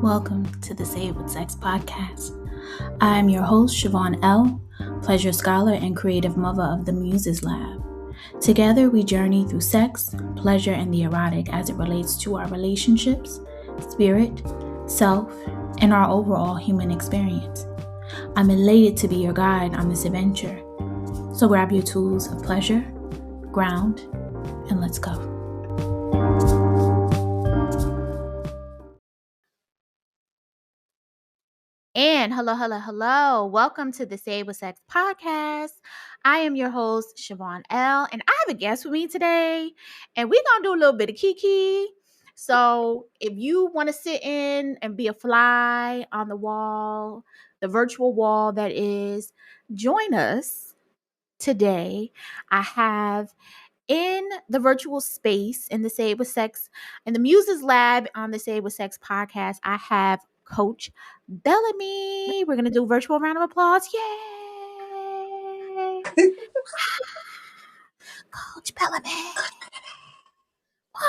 Welcome to the Save with Sex podcast. I am your host, Siobhan L., pleasure scholar and creative mother of the Muses Lab. Together, we journey through sex, pleasure, and the erotic as it relates to our relationships, spirit, self, and our overall human experience. I'm elated to be your guide on this adventure. So grab your tools of pleasure, ground, and let's go. And hello. Welcome to the Save with Sex podcast. I am your host, Siobhan L., and I have a guest with me today, and we're going to do a little bit of kiki. So if you want to sit in and be a fly on the wall, the virtual wall that is, join us today. I have in the virtual space in the Save with Sex, in the Muses Lab on the Save with Sex podcast, I have Coach Bellamy. We're going to do a virtual round of applause. Yay! Coach Bellamy. Wow.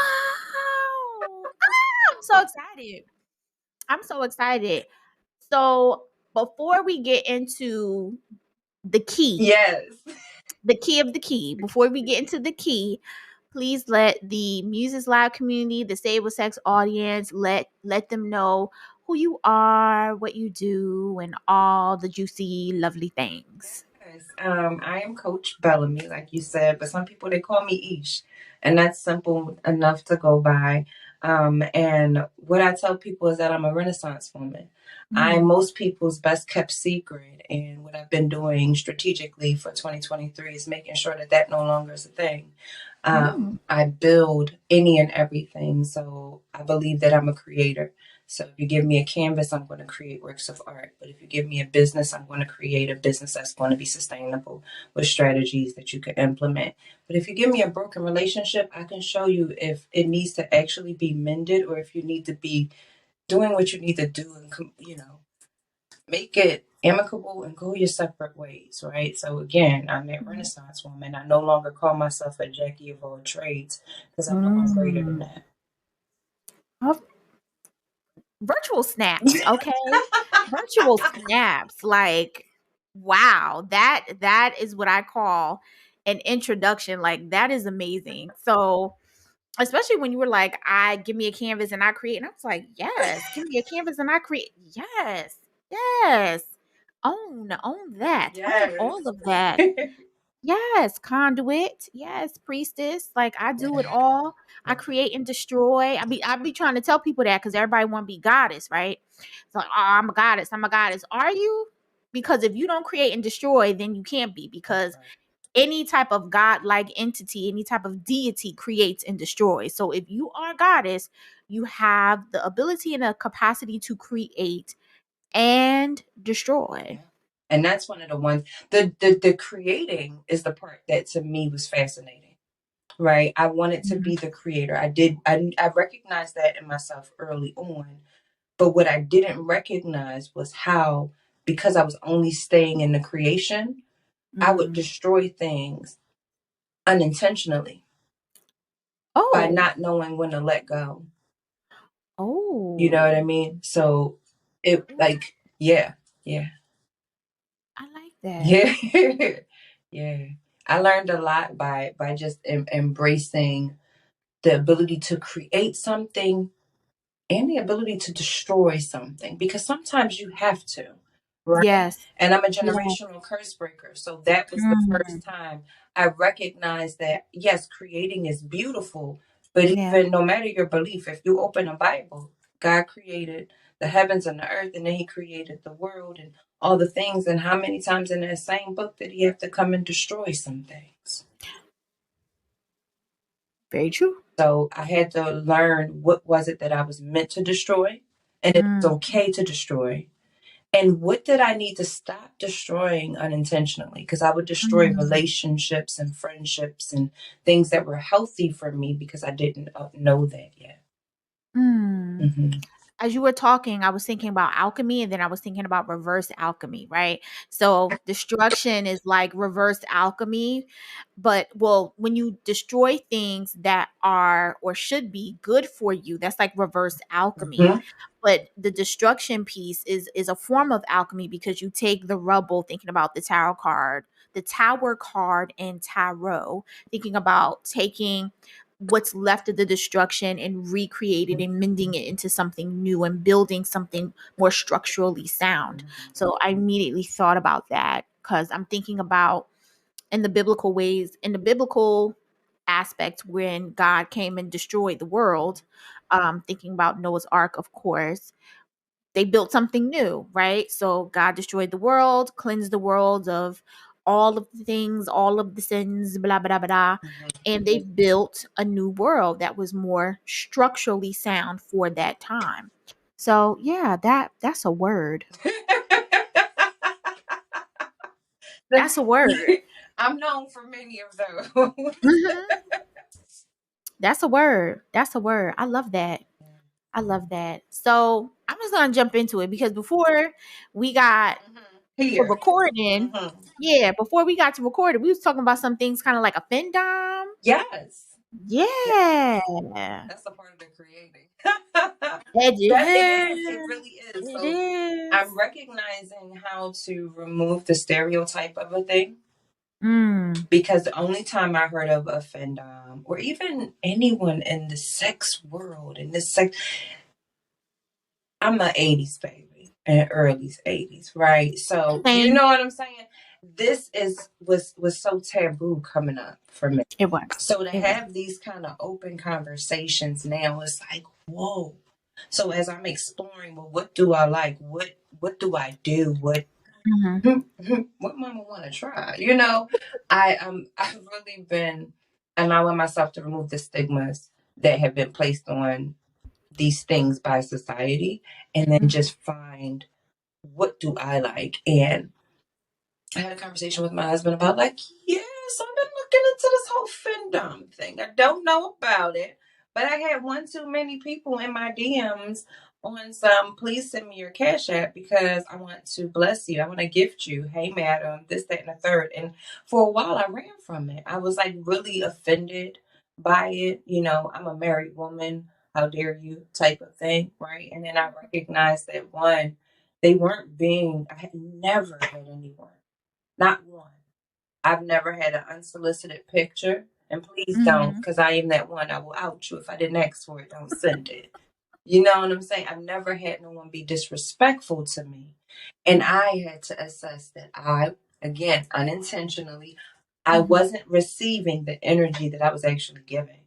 I'm so excited. So before we get into the key. Yes. The key of the key. Before we get into the key, please let the Muses Live community, the Save with Sex audience, let them know who you are, what you do, and all the juicy, lovely things. Yes. I am Coach Bellamy, like you said, but some people, they call me Aysha, and that's simple enough to go by. And what I tell people is that I'm a Renaissance woman. I'm most people's best kept secret. And what I've been doing strategically for 2023 is making sure that no longer is a thing. I build any and everything. So I believe that I'm a creator. So if you give me a canvas, I'm going to create works of art. But if you give me a business, I'm going to create a business that's going to be sustainable with strategies that you can implement. But if you give me a broken relationship, I can show you if it needs to actually be mended or if you need to be doing what you need to do and, make it amicable and go your separate ways, right? So again, I'm that Renaissance woman. I no longer call myself a Jackie of all trades because I know I'm greater than that. Virtual snaps, okay? Virtual snaps, like, wow, that is what I call an introduction. Like, that is amazing. So especially when you were like, give me a canvas and I create, and I was like, yes, give me a canvas and I create. Yes own that. Yes. Own all of that. Yes, conduit. Yes, priestess. Like, I do it all. I create and destroy. I be trying to tell people that because everybody want to be goddess, right? It's like, oh, I'm a goddess. Are you? Because if you don't create and destroy, then you can't be, because any type of God-like entity, any type of deity creates and destroys. So if you are a goddess, you have the ability and the capacity to create and destroy. And that's one of the ones, the creating is the part that to me was fascinating, right? I wanted to be the creator. I recognized that in myself early on, but what I didn't recognize was how, because I was only staying in the creation, I would destroy things unintentionally by not knowing when to let go. Oh. You know what I mean? So it yeah. I like that. Yeah. Yeah. I learned a lot by just embracing the ability to create something and the ability to destroy something, because sometimes you have to, right? Yes. And I'm a generational curse breaker. So that was the first time I recognized that, yes, creating is beautiful, but even no matter your belief, if you open a Bible, God created the heavens and the earth, and then he created the world and all the things. And how many times in that same book did he have to come and destroy some things? Very true. So I had to learn what was it that I was meant to destroy, and it's okay to destroy. And what did I need to stop destroying unintentionally? Because I would destroy relationships and friendships and things that were healthy for me because I didn't know that yet. as you were talking, I was thinking about alchemy, and then I was thinking about reverse alchemy, right? So destruction is like reverse alchemy, but well, when you destroy things that are or should be good for you, that's like reverse alchemy. Mhm. But the destruction piece is a form of alchemy because you take the rubble, thinking about the tower card and tarot, thinking about taking what's left of the destruction and recreating and mending it into something new and building something more structurally sound. So I immediately thought about that because I'm thinking about in the biblical ways, in the biblical aspect when God came and destroyed the world, thinking about Noah's Ark, of course, they built something new, right? So God destroyed the world, cleansed the world of all of the things, all of the sins, blah blah blah blah, and they built a new world that was more structurally sound for that time. So yeah, that's a word. That's a word. I'm known for many of those. Mhm. That's a word. That's a word. I love that. I love that. So I'm just gonna jump into it because before we got to Here. recording, Mhm. yeah, before we got to recording, we was talking about some things kind of like a findom. Yes. Yeah. Yeah. That's a part of the creating. It is. It Education. really is. It So I'm is. recognizing how to remove the stereotype of a thing. Mm. Because the only time I heard of a fandom or even anyone in the sex world, in this sex, I'm a 80s baby and early 80s, right? So you Same. know what I'm saying? This was so taboo coming up for me. It was. So to It was. have these kind of open conversations now, it's like, whoa. So as I'm exploring, well, what do I like? What do I do? What Hmm. what mama want to try? You know, I've really been allowing myself to remove the stigmas that have been placed on these things by society, and then just find what do I like. And I had a conversation with my husband about like, yes, I've been looking into this whole findom thing. I don't know about it, but I had one too many people in my DMs on some, please send me your cash app because I want to bless you. I want to gift you. Hey, madam, this, that, and the third. And for a while, I ran from it. I was like really offended by it. You know, I'm a married woman. How dare you type of thing, right? And then I recognized that one, they weren't being, I had never had anyone, not one. I've never had an unsolicited picture. And please don't, Hmm. because I am that one. I will out you. If I didn't ask for it, don't send it. You know what I'm saying? I've never had no one be disrespectful to me. And I had to assess that I, again, unintentionally, I Hmm. wasn't receiving the energy that I was actually giving.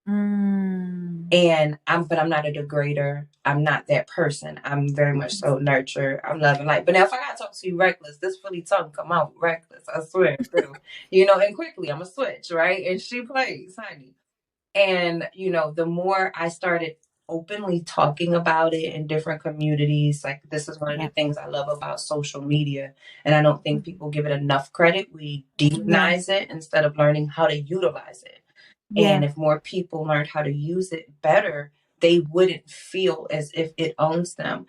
Mm. And but I'm not a degrader. I'm not that person. I'm very much so nurture. I'm loving life. But now if I gotta talk to you reckless, this Philly tongue come out reckless. I swear, too. You know, and quickly I'm a switch, right? And she plays, honey. And, you know, the more I started openly talking about it in different communities, like this is one of the Yeah. things I love about social media. And I don't think Mhm. people give it enough credit. We Yeah. demonize it instead of learning how to utilize it. And Yeah. if more people learned how to use it better, they wouldn't feel as if it owns them.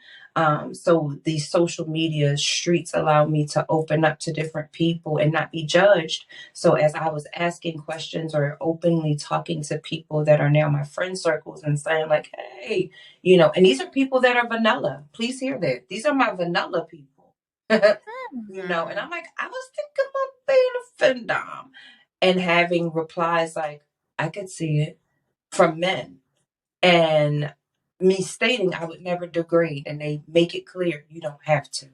So these social media streets allow me to open up to different people and not be judged. So as I was asking questions or openly talking to people that are now my friend circles and saying like, hey, you know, and these are people that are vanilla. Please hear that. These are my vanilla people. You know, and Mhm. I'm like, I was thinking about being a findom and having replies like, I could see it from men. And me stating I would never degrade, and they make it clear you don't have to,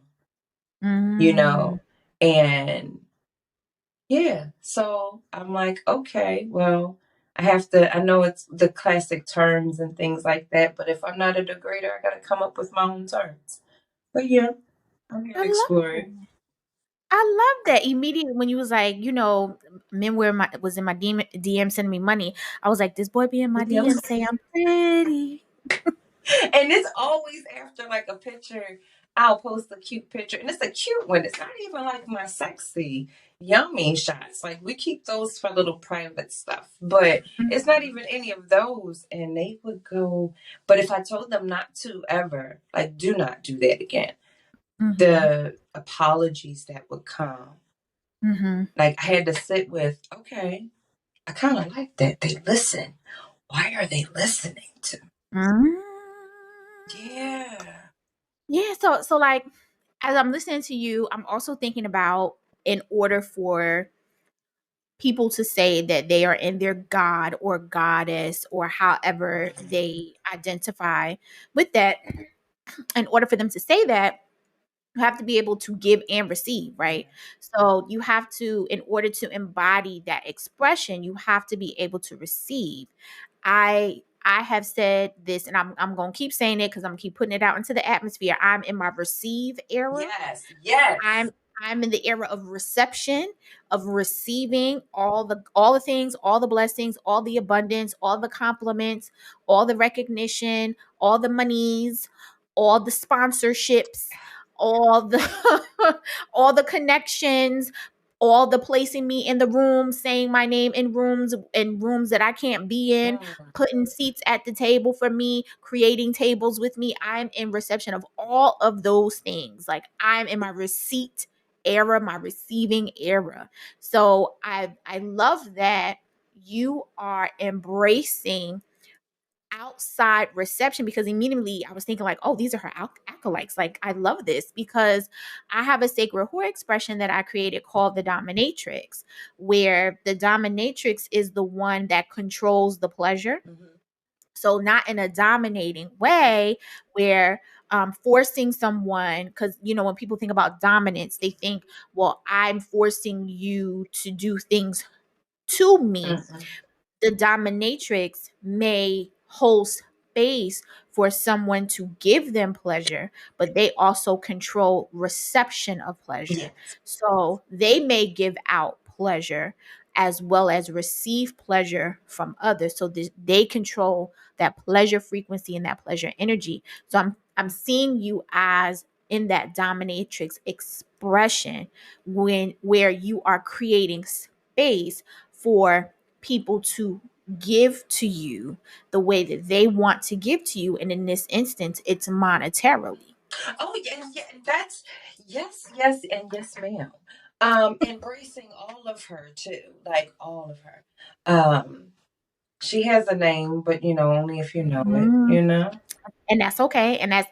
you Mm. know? And yeah, so I'm like, okay, well, I know it's the classic terms and things like that, but if I'm not a degrader, I got to come up with my own terms. But yeah, I'm here I to love explore it. that. I love that immediately when you was like, men were my was in my DM sending me money. I was like, this boy be in my Yeah. DM say I'm pretty. And it's always after like a picture I'll post a cute picture, and it's a cute one. It's not even like my sexy, yummy shots. Like we keep those for little private stuff, but it's not even any of those. And they would go, but if I told them not to ever, like, do not do that again, Mm-hmm. the apologies that would come, Mm-hmm. like I had to sit with, okay, I kind of like that. They listen. Why are they listening to me? Mm-hmm. Yeah. Yeah, so like as I'm listening to you, I'm also thinking about in order for people to say that they are in their god or goddess or however they identify with that, in order for them to say that, you have to be able to give and receive, right? So you have to, in order to embody that expression, you have to be able to receive. I have said this, and I'm gonna keep saying it because I'm gonna keep putting it out into the atmosphere. I'm in my receive era. Yes. Yes. I'm in the era of reception, of receiving all the things, all the blessings, all the abundance, all the compliments, all the recognition, all the monies, all the sponsorships, all the all the connections, all the placing me in the room, saying my name in rooms that I can't be in, Mm. putting seats at the table for me, creating tables with me. I'm in reception of all of those things. Like I'm in my receipt era, my receiving era. So I love that you are embracing outside reception, because immediately I was thinking like, oh, these are her acolytes. Like I love this because I have a sacred whore expression that I created called the dominatrix, where the dominatrix is the one that controls the pleasure. Mm-hmm. So not in a dominating way where forcing someone, because when people think about dominance, they think, well, I'm forcing you to do things to me. Mm-hmm. The dominatrix may hold space for someone to give them pleasure, but they also control reception of pleasure. Yes. So they may give out pleasure as well as receive pleasure from others. So they control that pleasure frequency and that pleasure energy. So I'm seeing you as in that dominatrix expression, where you are creating space for people to give to you the way that they want to give to you, and in this instance it's monetarily. Oh, yeah, yeah. That's yes, yes, and yes, ma'am. Embracing all of her too, like all of her. She has a name, but only if you know it. Mhm. And that's okay, and that's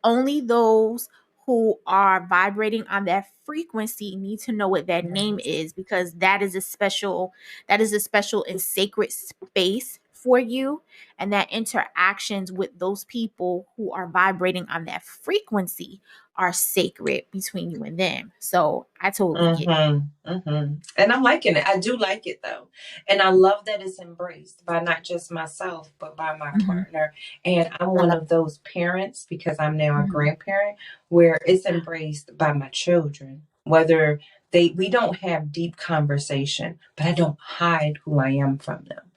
only those who are vibrating on that frequency need to know what that name Yes. is, because that is a special and sacred space for you, and that interactions with those people who are vibrating on that frequency are sacred between you and them. So I totally get it. And I'm liking it. I do like it though. And I love that it's embraced by not just myself, but by my Mhm. partner. And I'm I one love of those parents, because I'm now a mhm. grandparent, where it's embraced by my children. Whether we don't have deep conversation, but I don't hide who I am from them.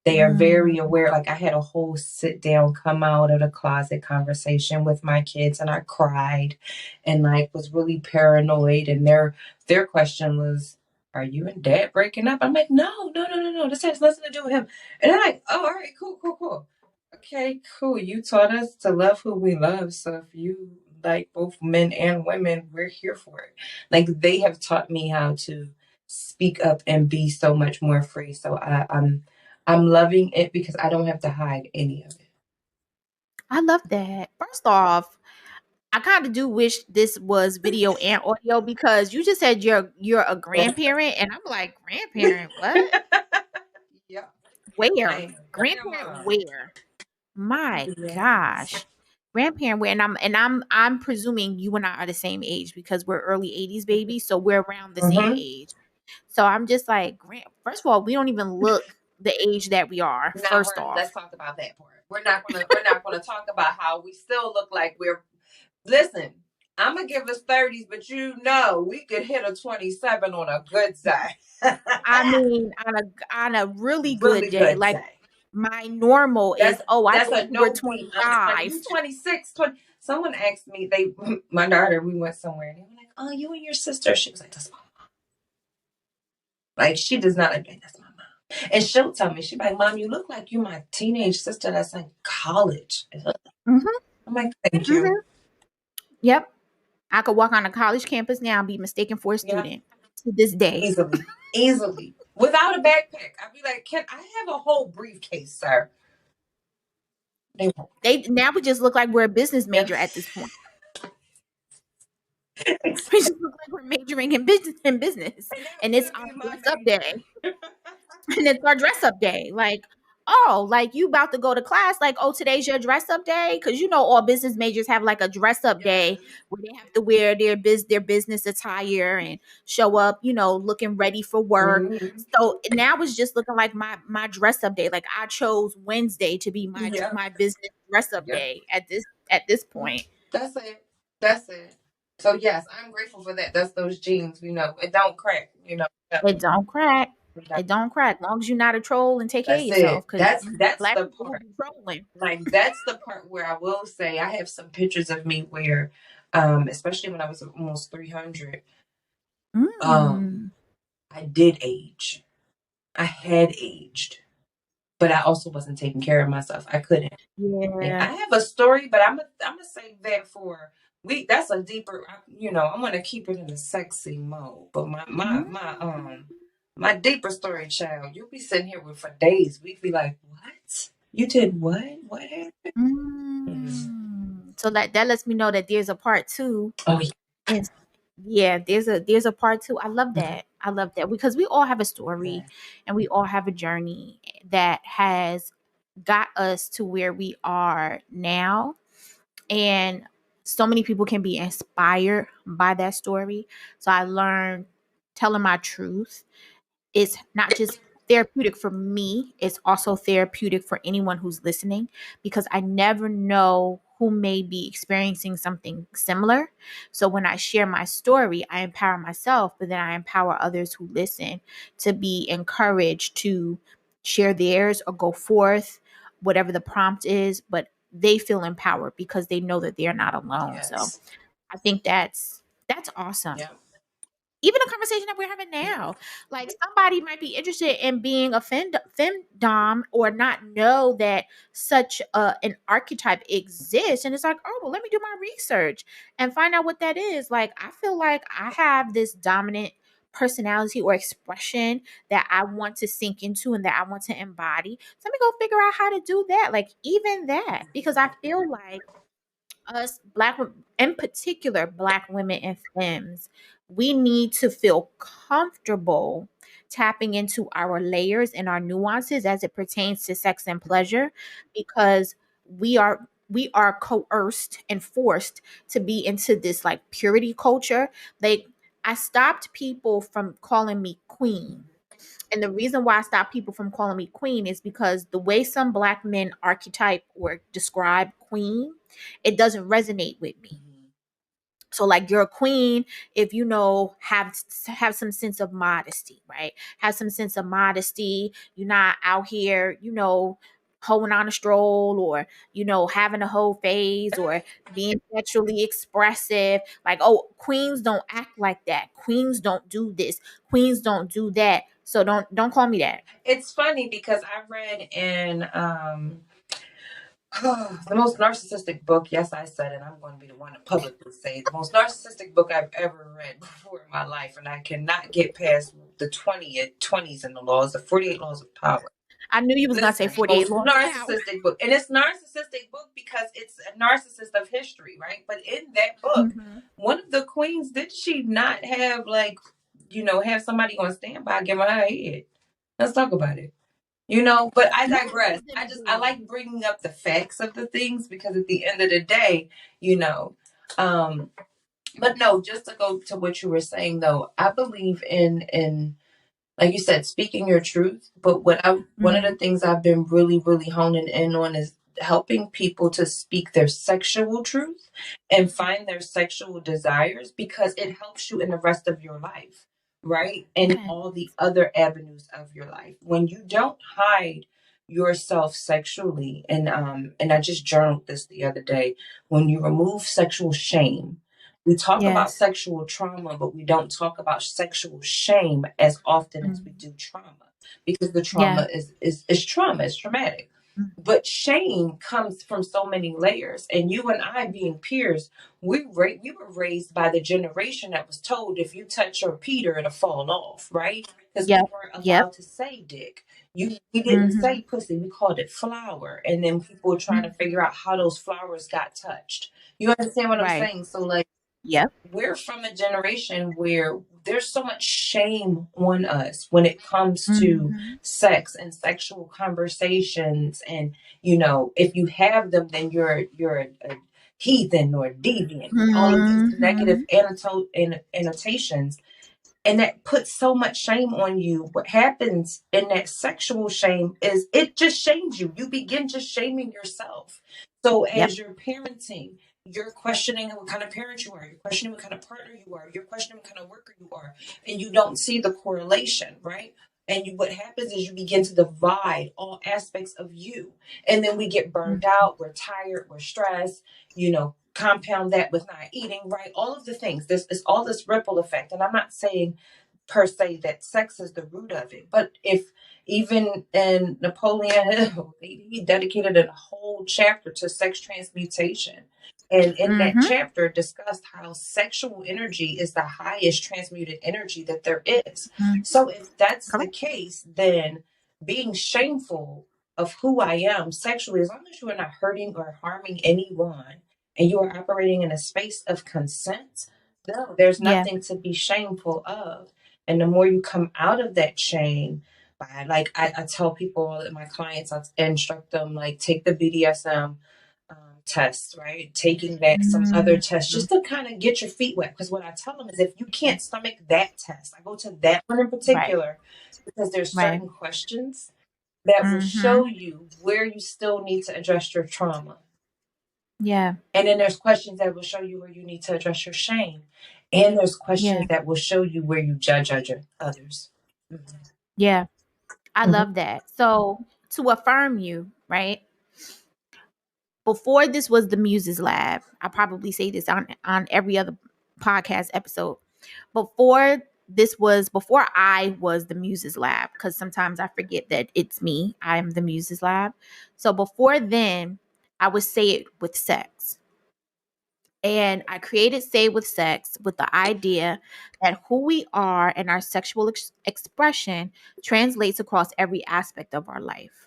They are very Mm. aware. Like I had a whole sit down, come out of the closet conversation with my kids, and I cried, and like was really paranoid. And their question was, "Are you and Dad breaking up?" I'm like, "No, no, no, no, no. This has nothing to do with him." And they're like, "Oh, all right, cool, cool, cool. Okay, cool. You taught us to love who we love. So if you like both men and women, we're here for it." Like they have taught me how to speak up and be so much more free. So I'm loving it because I don't have to hide any of it. I love that. First off, I kind of do wish this was video and audio, because you just said you're a grandparent, and I'm like, grandparent, what? Yeah, I Where? am a Grandparent grandma. where? My Yes. gosh. Grandparent where? And I'm presuming you and I are the same age, because we're early 80s babies, so we're around the same Mm-hmm. age. So I'm just like, first of all, we don't even look the age that we are, Now first let's off. talk about that part. We're not gonna talk about how we still look like we're. Listen, I'm gonna give us 30s, but we could hit a 27 on a good side. I mean, on a really good Really day, good like side. my normal is, That's oh, I that's think a we're no beat. I'm just like 25. you 26, 20. someone asked me, my daughter, we went somewhere and they were like, "Oh, you and your sister." She was like, "That's my mom." Like, she does not like, "That's my mom." And she'll tell me, she'll be like, "Mom, you look like you my teenage sister that's in college." Mm-hmm. I'm like, "Thank you." Mm-hmm. Yep. I could walk on a college campus now and be mistaken for a Yeah, student to this day. easily, easily. Without a backpack. I'd be like, "Can I have a whole briefcase, sir?" They won't. They now we just look like we're a business Yeah. major at this point. We just look like we're majoring in business, And that and it's would our be my dress up day. major. And it's our dress up day. Like, oh, like you about to go to class, like, oh, today's your dress up day. Cause you know all business majors have like a dress up day Yes. where they have to wear their business attire and show up, looking ready for work. Mhm. So now it's just looking like my dress up day. Like I chose Wednesday to be Yeah. my business dress up Yeah. day at this point. That's it. That's it. So yes, I'm grateful for that. That's those jeans, it don't crack, Yeah. It don't crack. Yeah. It don't crack. Long as you're not a troll and take care of That's it. yourself. Cause That's black the people will part. be trolling. Like, that's the part where I will say I have some pictures of me where, especially when I was almost 300, Mm. I did age. I had aged, but I also wasn't taking care of myself. I couldn't. And I Yeah. have a story, but I'm gonna save that for we. That's a deeper. I'm gonna keep it in a sexy mode. But Mm. my deeper story, child. You'll be sitting here with for days. We'd be like, "What? You did what? What happened?" Mhm. So that lets me know that there's a part two. Oh yeah. And yeah, there's a part two. I love Mhm. that. I love that because we all have a story Yeah. and we all have a journey that has got us to where we are now. And so many people can be inspired by that story. So I learned telling my truth is not just therapeutic for me, it's also therapeutic for anyone who's listening because I never know who may be experiencing something similar. So when I share my story, I empower myself, but then I empower others who listen to be encouraged to share theirs or go forth, whatever the prompt is, but they feel empowered because they know that they're not alone. So Yes. I think that's awesome. Yeah. Even the conversation that we're having now, like somebody might be interested in being a femdom or not know that such an archetype exists, and it's like, oh well, let me do my research and find out what that is. Like I feel like I have this dominant personality or expression that I want to sink into and that I want to embody. So let me go figure out how to do that, like even that, because I feel like us in particular black women and femmes, we need to feel comfortable tapping into our layers and our nuances as it pertains to sex and pleasure because we are coerced and forced to be into this like purity culture. Like I stopped people from calling me queen, and the reason why I stop people from calling me queen is because the way some black men archetype or describe queen, it doesn't resonate with me. Mhm. So like you're a queen if have some sense of modesty, right? Have some sense of modesty. You're not out here, hoeing on a stroll or, having a whole phase or being sexually expressive. Like, oh, queens don't act like that. Queens don't do this. Queens don't do that. So don't call me that. It's funny because I read in the most narcissistic book. Yes, I said it. I'm going to be the one to publicly say it. The most narcissistic book I've ever read before in my life, and I cannot get past the 20s in the laws, the 48 laws of power. I knew you was gonna say Listen, 48 most laws of power. narcissistic book, and it's narcissistic book because it's a narcissist of history, right? But in that book, Mhm. one of the queens, did she not have like, have somebody on standby giving her head? Let's talk about it. But I digress. Most of I them just I do. like bringing up the facts of the things because at the end of the day, you know, um, but no, just to go to what you were saying though, I believe in like you said, speaking your truth. But one of the Mhm. things I've been really, really honing in on is helping people to speak their sexual truth and find their sexual desires because it helps you in the rest of your life, right? And Yeah. all the other avenues of your life. When you don't hide yourself sexually, and I just journaled this the other day. When you remove sexual shame, we talk about Yes. sexual trauma, but we don't talk about sexual shame as often as we do trauma, because the Yeah. trauma is trauma, it's traumatic. But shame comes from so many layers. And you and I, being peers, we were raised by the generation that was told if you touch your Peter, it'll fall off, right? Because we Yep. weren't Yep. allowed to say dick. We didn't Mm-hmm. say pussy, we called it flower. And then people were trying to figure out how those flowers got touched. You understand what I'm Right. saying? So, like, Yep. we're from a generation where there's so much shame on us when it comes to Mm-hmm. sex and sexual conversations. And if you have them, then you're a heathen or deviant, all of these negative Mm-hmm. annotations, and that puts so much shame on you. What happens in that sexual shame is it just shames you. You begin just shaming yourself. So Yep. as you're parenting, you're questioning what kind of parent you are. You're questioning what kind of partner you are. You're questioning what kind of worker you are, and you don't see the correlation, right? And what happens is you begin to divide all aspects of you, and then we get burned out. We're tired. We're stressed. Compound that with not eating right. All of the things. This is all this ripple effect, and I'm not saying per se that sex is the root of it. But if even in Napoleon Hill, he dedicated a whole chapter to sex transmutation. And in that Mm-hmm. chapter discussed how sexual energy is the highest transmuted energy that there is. Mm-hmm. So if that's the Correct. case, then being shameful of who I am sexually, as long as you are not hurting or harming anyone and you are operating in a space of consent, no, there's Yeah. nothing to be shameful of. And the more you come out of that shame, by like I tell people, my clients, I instruct them, like, take the BDSM tests, right? Taking that, some other tests, Mm-hmm. just to kind of get your feet wet. Because what I tell them is, if you can't stomach that test, I go to that one in Right. particular because there's Right. certain questions that will Mm-hmm. show you where you still need to address your trauma. Yeah. And then there's questions that will show you where you need to address your shame. And there's Yeah. questions that will show you where you judge others. Mhm. Yeah. I Mhm. love that. So to affirm you, right? Before this was the Muses Lab, I probably say this on every other podcast episode. Before I was the Muses Lab, because sometimes I forget that it's me. I'm the Muses Lab. So before then, I would say it with sex. And I created Say With Sex with the idea that who we are and our sexual expression translates across every aspect of our life.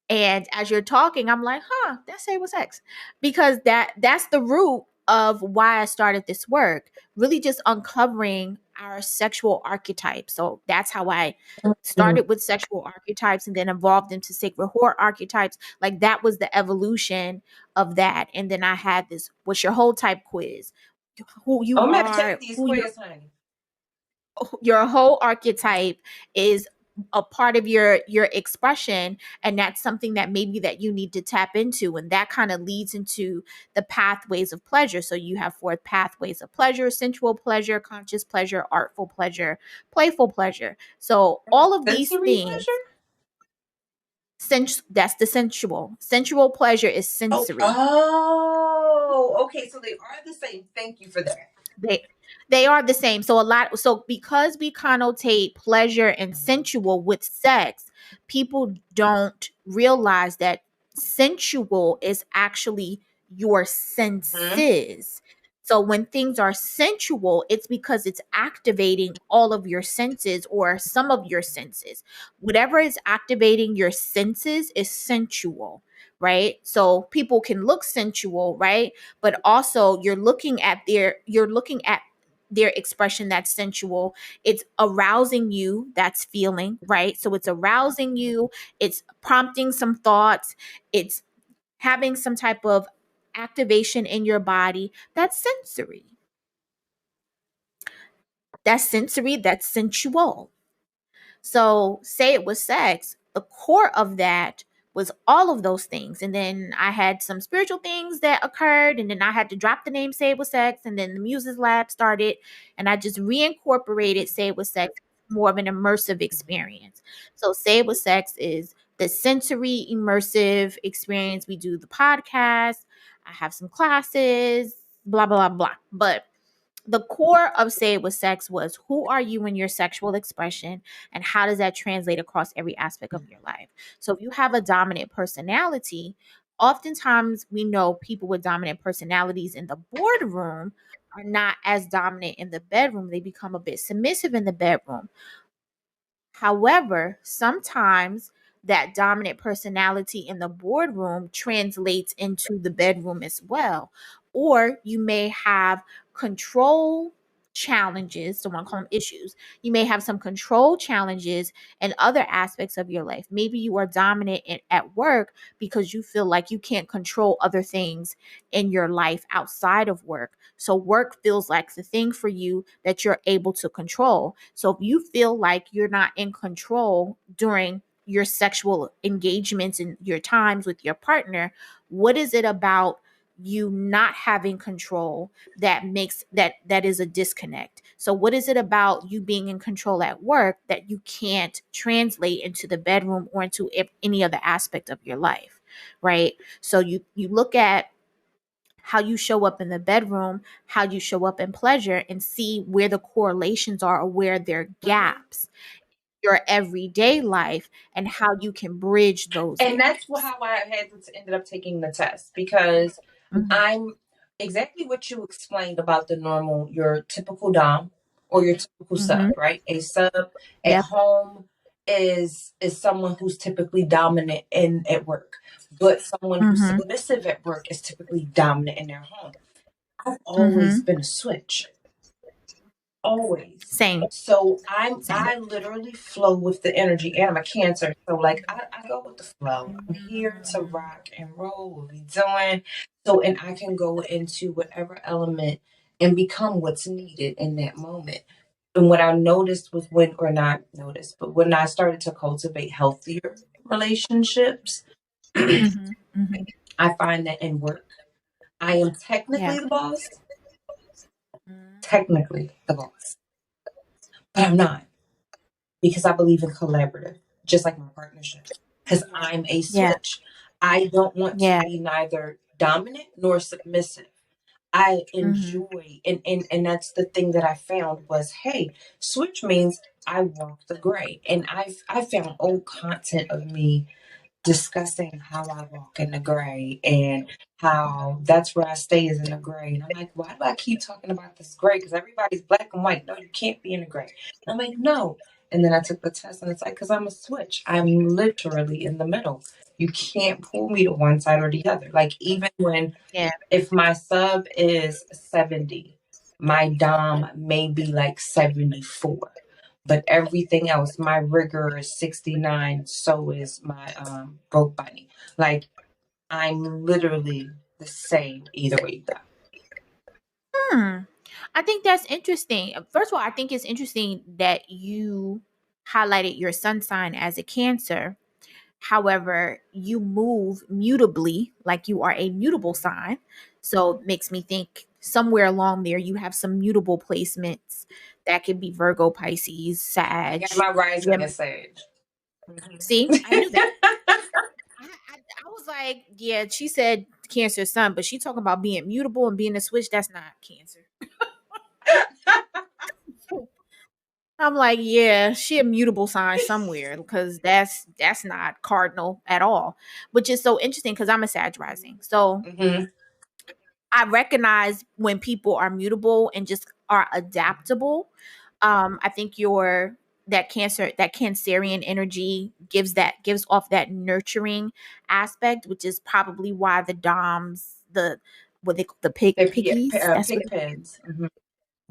And as you're talking, I'm like, that's Say With Sex. Because that's the root of why I started this work, really just uncovering our sexual archetypes. So that's how I Mhm. started with sexual archetypes and then evolved into sacred whore archetypes. Like that was the evolution of that. And then I had this what's your whole type quiz. Who you I'm gonna are, take these who quiz, honey. your whole archetype is a part of your expression, and that's something that maybe that you need to tap into, and that kind of leads into the pathways of pleasure. So you have 4 pathways of pleasure: sensual pleasure, conscious pleasure, artful pleasure, playful pleasure. So all of these Sensory things, pleasure? that's the sensual pleasure is Oh, sensory. oh, okay. So they are the same. Thank you for that. They they are the same. So because we connotate pleasure and sensual with sex, people don't realize that sensual is actually your Mm-hmm. senses. So when things are sensual, it's because it's activating all of your senses or some of your senses. Whatever is activating your senses is sensual, right? So people can look sensual, right? But also you're looking at their expression that's sensual. It's arousing you, that's feeling, right? So it's arousing you, it's prompting some thoughts, it's having some type of activation in your body. That's sensory. That's sensory, that's sensual. So, say it was sex, the core of that was all of those things. And then I had some spiritual things that occurred, and then I had to drop the name Say It Was Sex, and then the Muses Lab started, and I just reincorporated Say It Was Sex, more of an immersive experience. So, Say It Was Sex is the sensory immersive experience. We do the podcast. I have some classes, blah, blah, blah. But the core of Say It With Sex was, who are you in your sexual expression, and how does that translate across every aspect of your life? So if you have a dominant personality, oftentimes we know people with dominant personalities in the boardroom are not as dominant in the bedroom. They become a bit submissive in the bedroom. However, sometimes that dominant personality in the boardroom translates into the bedroom as well. Or you may have control challenges, don't want to call them issues. You may have some control challenges in other aspects of your life. Maybe you are dominant at work because you feel like you can't control other things in your life outside of work. So work feels like the thing for you that you're able to control. So if you feel like you're not in control during your sexual engagements and your times with your partner, what is it about you not having control that makes that is a disconnect? So what is it about you being in control at work that you can't translate into the bedroom or into any other aspect of your life, right? So you look at how you show up in the bedroom, how you show up in pleasure, and see where the correlations are or where there are Mhm. gaps in your everyday life, and how you can bridge those And that's gaps. how I had to ended up taking the test, because Mm-hmm. I'm exactly what you explained about the normal, your typical dom or your typical Mm-hmm. sub, right? A sub at Yep. home is someone who's typically dominant in at work, but someone who's Mm-hmm. submissive at work is typically dominant in their home. I've always Mm-hmm. been a switch. Always. Same. So Same. I literally flow with the energy, and I'm a cancer. So like I go with the flow. I'm here to rock and roll, what we doing. So, and I can go into whatever element and become what's needed in that moment. And what I noticed was, when, or not noticed, but when I started to cultivate healthier relationships, Mm-hmm. Mm-hmm. I find that in work, I am Yeah. technically the boss, Mm-hmm. technically the boss, but I'm not, because I believe in collaborative, just like my partnership. Because Yeah. I'm a Yeah. switch. I don't want to Yeah. be neither dominant nor submissive. I Mm-hmm. enjoy, and that's the thing that I found was, hey, switch means I walk the gray. And I found old content of me discussing how I walk in the gray, and how that's where I stay, is in the gray. And I'm like, why do I keep talking about this gray? Because everybody's black and white. No, you can't be in the gray. And I'm like, no. And then I took the test, and it's like, because I'm a switch. I'm literally in the middle. You can't pull me to one side or the other. Like, even when, Yeah. if my sub is 70, my dom may be like 74. But everything else, my rigor is 69, so is my broke bunny. Like, I'm literally the same either way you go. Hmm. I think that's interesting. First of all, I think it's interesting that you highlighted your sun sign as a Cancer. However, you move mutably, like you are a mutable sign. So it makes me think somewhere along there you have some mutable placements that could be Virgo, Pisces, I Sag, got my rising Gemini. as Sage. Mhm. See, I knew that. I was like, yeah, she said Cancer sun, but she talking about being mutable and being a switch. That's not Cancer. I'm like, yeah, she a mutable sign somewhere, because that's not cardinal at all, which is so interesting because I'm a Sag rising. So Mhm. I recognize when people are mutable and just are adaptable. I think that Cancerian energy gives off that nurturing aspect, which is probably why the Doms, the what they the Yeah, piggies, that's what pig pens. Mhm.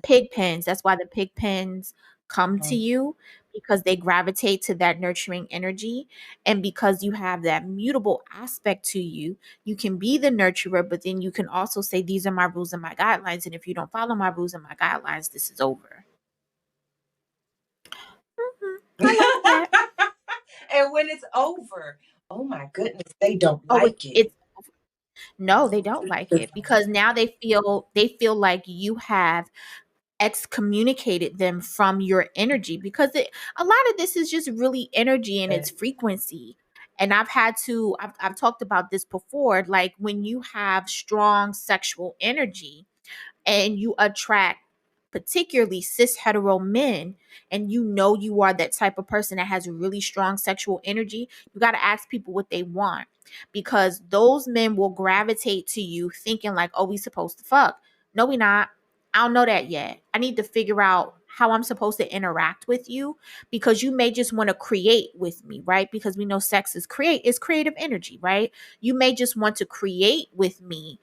pig pens. That's why the pig pens come to Mhm. you, because they gravitate to that nurturing energy. And because you have that mutable aspect to you, you can be the nurturer, but then you can also say, these are my rules and my guidelines. And if you don't follow my rules and my guidelines, this is over. I like that. And when it's over, oh my goodness, they don't Oh, like it. it's no, they don't like it, because now they feel like you have excommunicated them from your energy, because a lot of this is just really energy and its frequency. And I've talked about this before, like when you have strong sexual energy and you attract particularly cis hetero men, and you are that type of person that has really strong sexual energy, you got to ask people what they want, because those men will gravitate to you thinking like, oh, we supposed to fuck. No, we not. I don't know that yet. I need to figure out how I'm supposed to interact with you, because you may just want to create with me, right? Because we know sex is creative energy, right? You may just want to create with me,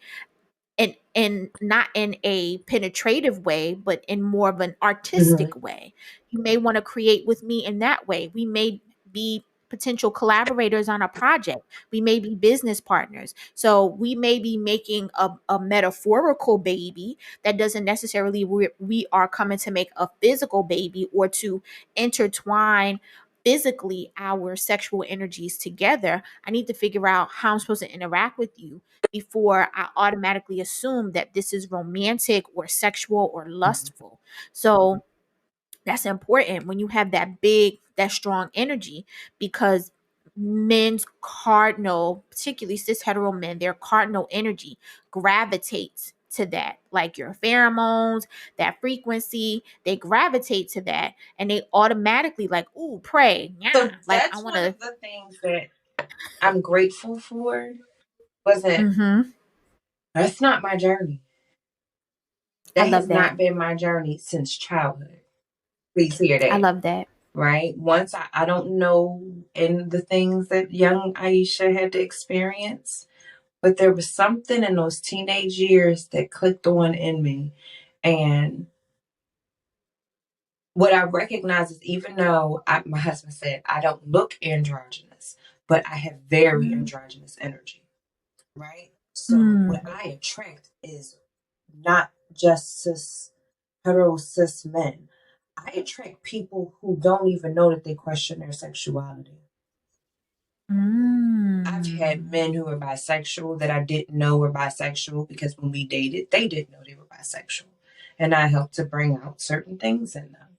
and not in a penetrative way, but in more of an Mhm. artistic way. You may want to create with me in that way. We may be potential collaborators on a project. We may be business partners. So we may be making a metaphorical baby that doesn't necessarily we are coming to make a physical baby or to intertwine physically our sexual energies together. I need to figure out how I'm supposed to interact with you before I automatically assume that this is romantic or sexual or lustful. So that's important when you have that strong energy, because men's cardinal, particularly cis hetero men, their cardinal energy gravitates to that. Like your pheromones, that frequency, they gravitate to that, and they automatically like, ooh, pray, yeah, So like I that's want one to. of the things that I'm grateful for. Was it? Mm-hmm. That's not my journey. I That has love that. not been my journey since childhood. Please hear I that. love that. Right? Once I don't know in the things that young Aisha had to experience, but there was something in those teenage years that clicked on in me. And what I recognize is, even though my husband said I don't look androgynous, but I have very androgynous energy, right? So Mm-hmm. what I attract is not just hetero cis men. I attract people who don't even know that they question their sexuality. I've had Mm. men who were bisexual that I didn't know were bisexual, because when we dated, they didn't know they were bisexual. And I helped to bring out certain things in them.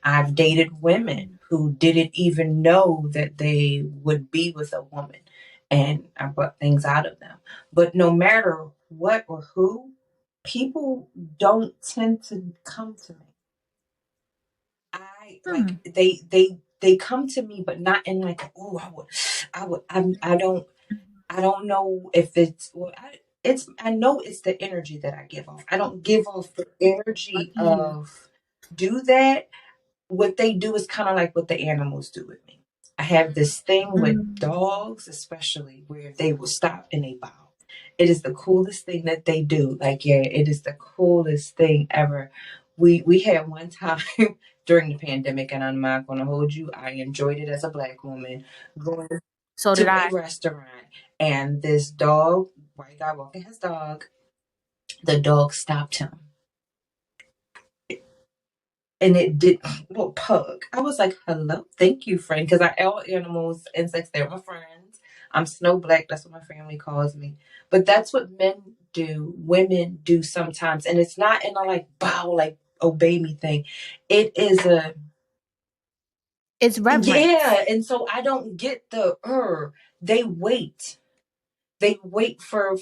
I've dated women who didn't even know that they would be with a woman, and I brought things out of them. But no matter what or who, people don't tend to come to me. I like Hmm. they come to me, but not in like, oh, I don't know if it's well, I know it's the energy that I give off. I don't give off the energy Yeah. of do that. What they do is kind of like what the animals do with me. I have this thing with Mm. dogs, especially, where they will stop and they bow. It is the coolest thing that they do. Like, yeah, it is the coolest thing ever. We had one time during the pandemic, and I'm not gonna hold you, I enjoyed it as a black woman, going So did to a I. restaurant, and this dog, white guy walking his dog, the dog stopped him, and it did little pug. I was like, "Hello, thank you, friend," because I all animals, insects, they're my friends. I'm Snow Black. That's what my family calls me. But that's what men do, women do sometimes, and it's not in a like bow, like obey me thing. It is a It's reverence. yeah, and so I don't get the They wait. They wait for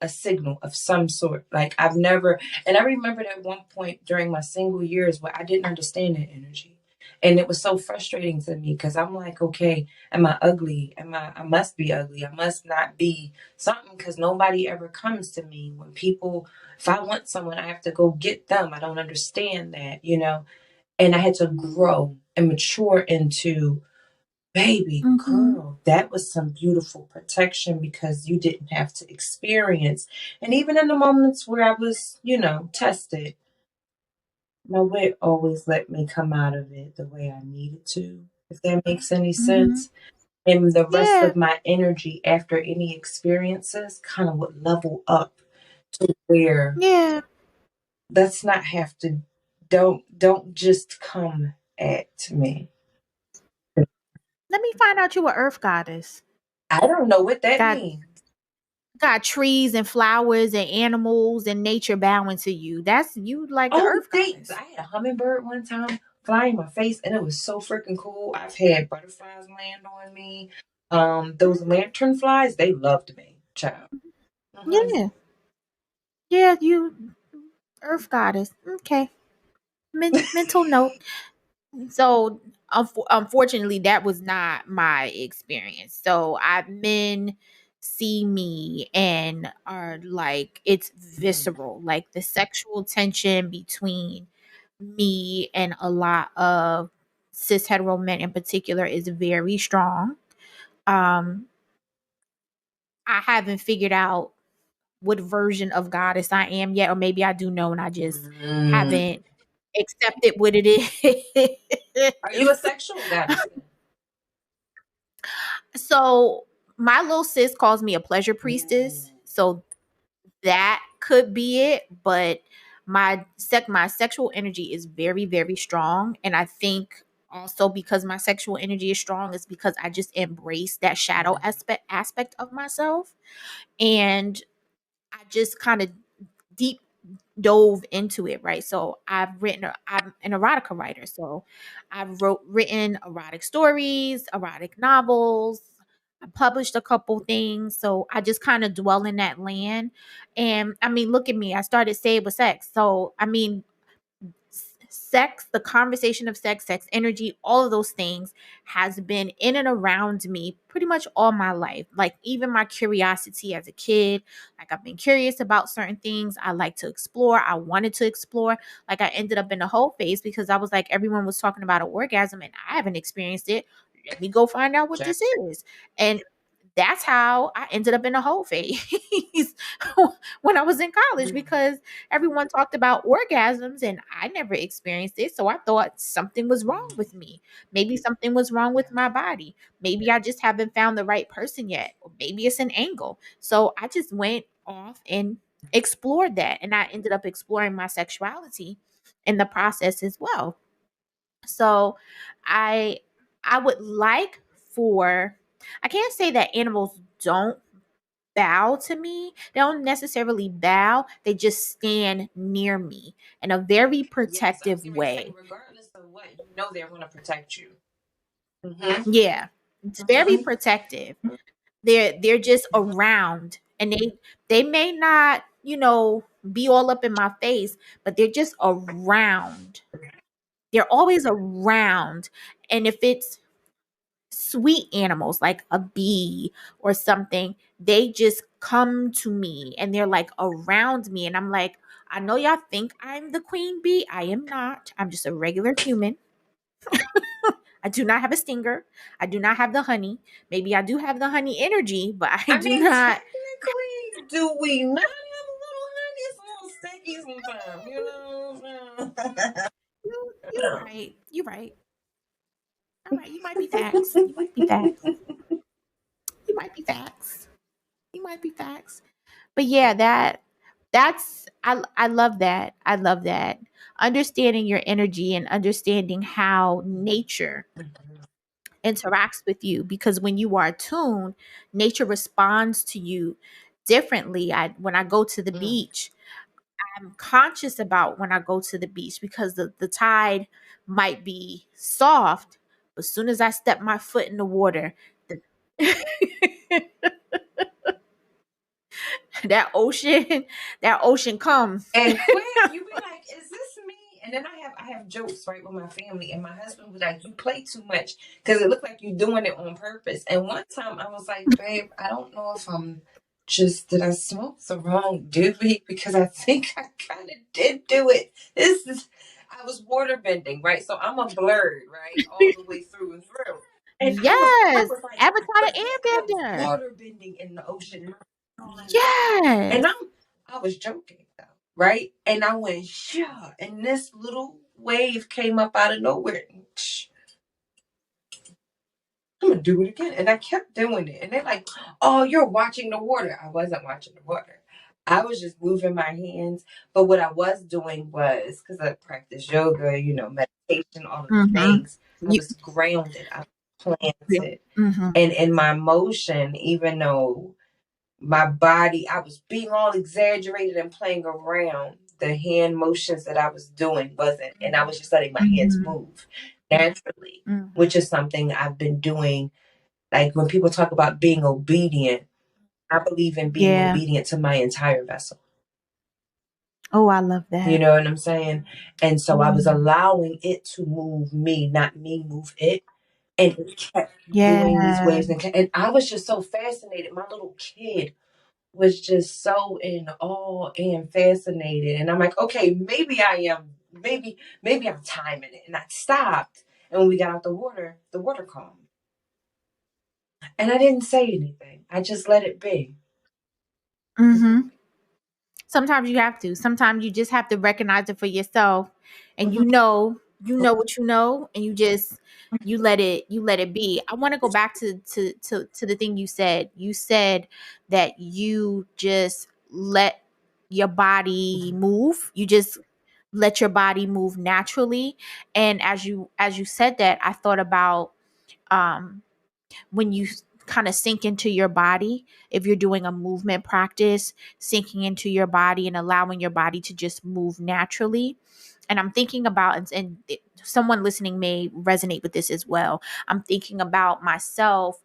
a signal of some sort. Like, I've never, and I remembered at one point during my single years where I didn't understand that energy, and it was so frustrating to me, because I'm like, okay, am I ugly? I must be ugly. I must not be something, because nobody ever comes to me. When people, if I want someone, I have to go get them. I don't understand that. And I had to grow and mature into, baby Mm-hmm. girl, that was some beautiful protection, because you didn't have to experience. And even in the moments where I was, tested, my wit always let me come out of it the way I needed to, if that makes any Mm-hmm. sense. And the rest Yeah. of my energy after any experiences kind of would level up to where Yeah. let's not have to, don't just come at me. Let me find out you a earth goddess. I don't know what that Got means. got trees and flowers and animals and nature bowing to you. That's you, like the Oh, earth thanks. goddess. I had a hummingbird one time fly in my face, and it was so freaking cool. I've had butterflies land on me. Those lantern flies, they loved me, child. Mm-hmm. Yeah. Yeah, you earth goddess. Okay. Mental note. So unfortunately that was not my experience. So I've men see me and are like, it's visceral, like the sexual tension between me and a lot of cis hetero men in particular is very strong. um I haven't figured out what version of goddess I am yet, or maybe I do know and I just Mm. haven't accepted what it Are you a is. sexual goddess then? So my little sis calls me a pleasure Ooh. priestess. So that could be it, but my sexual energy is very, very strong. And I think also because my sexual energy is strong is because I just embrace that shadow aspect of myself. And I just kind of deep dove into it, right? So I'm an erotica writer. So I've written erotic stories, erotic novels. I published a couple things. So I just kind of dwell in that land. And I mean, look at me. I started Say With Sex. So I mean, sex, the conversation of sex energy, all of those things has been in and around me pretty much all my life. Like even my curiosity as a kid, like I've been curious about certain things. I like to explore. I wanted to explore. Like I ended up in the whole phase because I was like, everyone was talking about an orgasm and I haven't experienced it. Let me go find out what Child. this is. And that's how I ended up in the whole phase when I was in college because everyone talked about orgasms and I never experienced it. So I thought something was wrong with me. Maybe something was wrong with my body. Maybe I just haven't found the right person yet. Or maybe it's an angle. So I just went off and explored that. And I ended up exploring my sexuality in the process as well. So I I would like for I can't say that animals don't bow to me. They don't necessarily bow, they just stand near me in a very Yes, I was protective going to say, way. regardless of what, you know they're going to protect you. Mm-hmm. Yeah. It's very Mm-hmm. protective. They're just around and they may not, be all up in my face, but they're just around. They're always around. And if it's sweet animals like a bee or something, they just come to me and they're like around me. And I'm like, I know y'all think I'm the queen bee. I am not. I'm just a regular human. I do not have a stinger. I do not have the honey. Maybe I do have the honey energy, but I I do mean, not. technically, do we not have a little honey? It's a little sticky sometimes, you know? You're right. You're right. All right. You might be facts. You might be facts. You might be facts. You might be facts. But yeah, that's I love that. I love that. Understanding your energy and understanding how nature interacts with you because when you are attuned, nature responds to you differently. When I go to the Mm. beach, I'm conscious about when I go to the beach because the tide might be soft, but as soon as I step my foot in the water, the that ocean, that ocean comes. And quick, you be like, "Is this me?" And then I have jokes right with my family, and my husband was like, "You play too much because it looked like you're doing it on purpose." And one time I was like, "Babe, I don't know if I'm just did I smoke the wrong doobie because I think I kind of did do it. This is I was water bending, right? So I'm a blurred, right, all the way through and through." And I Yes, was like, I Avatar the forget I was Airbender. water bending in the ocean. And Yes. I was joking though, right? And I went, yeah. And this little wave came up out of nowhere. I'm gonna do it again. And I kept doing it. And they're like, oh, you're watching the water. I wasn't watching the water. I was just moving my hands. But what I was doing was, because I practice yoga, meditation, all of the Mm-hmm. things, I You, was grounded. I was yeah. planted. Mm-hmm. And in my motion, even though my body, I was being all exaggerated and playing around. the hand motions that I was doing wasn't, and I was just letting my hands Mhm. move naturally, Mhm. which is something I've been doing. Like when people talk about being obedient, I believe in being Yeah. obedient to my entire vessel. Oh, I love You that. know what I'm saying? And so I was Mhm. allowing it to move me, not me move it. And it kept doing these Yeah. waves. And I was just so fascinated. My little kid was just so in awe and fascinated. And I'm like, okay, maybe I am, maybe I'm timing it. And I stopped. And when we got out the water calmed. And I didn't say anything. I just let it be. Mm-hmm. Mhm. Sometimes you have to. Sometimes you just have to recognize it for yourself, and Mm-hmm. you know what you know, and you let it be. I want to go back to the thing you said. You said that you just let your body move. You just let your body move naturally. And as you said that, I thought about um when you kind of sink into your body, if you're doing a movement practice, sinking into your body and allowing your body to just move naturally. And I'm thinking about, someone listening may resonate with this as well. I'm thinking about myself.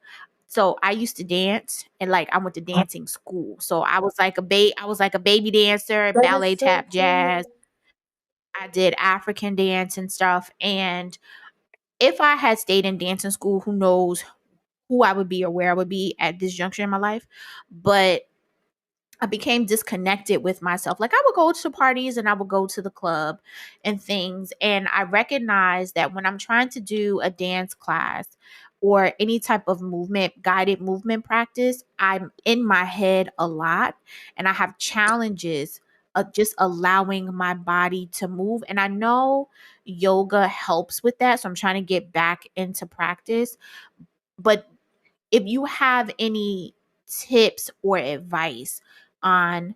So I used to dance, and like I went to dancing school. So I was like a baby dancer, That is ballet, so tap, jazz. cool. I did African dance and stuff. And if I had stayed in dancing school, who knows who I would be or where I would be at this juncture in my life. But I became disconnected with myself. Like I would go to parties and I would go to the club and things. And I recognized that when I'm trying to do a dance class or any type of movement, guided movement practice, I'm in my head a lot and I have challenges of just allowing my body to move. And I know yoga helps with that. So I'm trying to get back into practice. But if you have any tips or advice on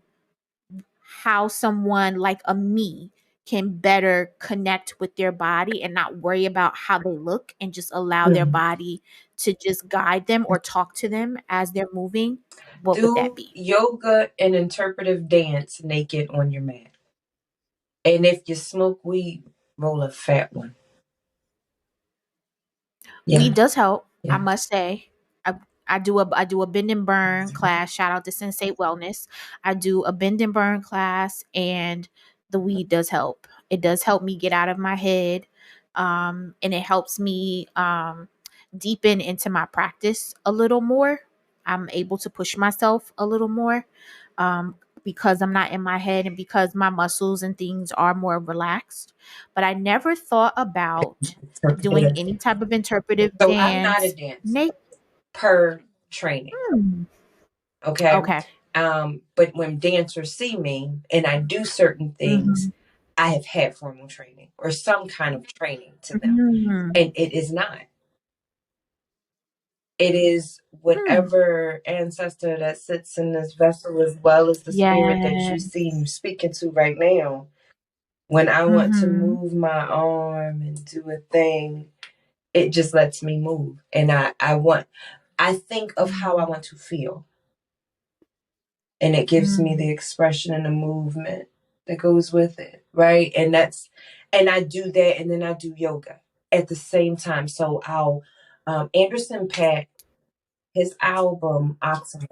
how someone like a me can better connect with their body and not worry about how they look and just allow their Mhm. body to just guide them or talk to them as they're moving, what would that Do be? yoga and interpretive dance naked on your mat. And if you smoke weed, roll a fat one. Weed Yeah, does help, I yeah. must say. I, I do a bend and burn class. Shout out to Sensei Wellness. I do a bend and burn class, and the weed does help. It does help me get out of my head, and it helps me deepen into my practice a little more. I'm able to push myself a little more, um, because I'm not in my head and because my muscles and things are more relaxed. But I never thought about doing Interpretive. any type of interpretive So I'm not a dance. dancer Naked. per training. Okay. Okay. But when dancers see me and I do certain things, Mm-hmm. I have had formal training or some kind of training to them. Mm-hmm. And it is not. It is Hmm. whatever ancestor that sits in this vessel as well as the spirit that you Yes. see you speaking to right now. When I want to Mm-hmm. move my arm and do a thing, it just lets me move. And I think of how I want to feel. And it gives me Mm-hmm. the expression and the movement that goes with it. Right. And I do that and then I do yoga at the same time. So I'll, Anderson Paak, his album, Oxnard.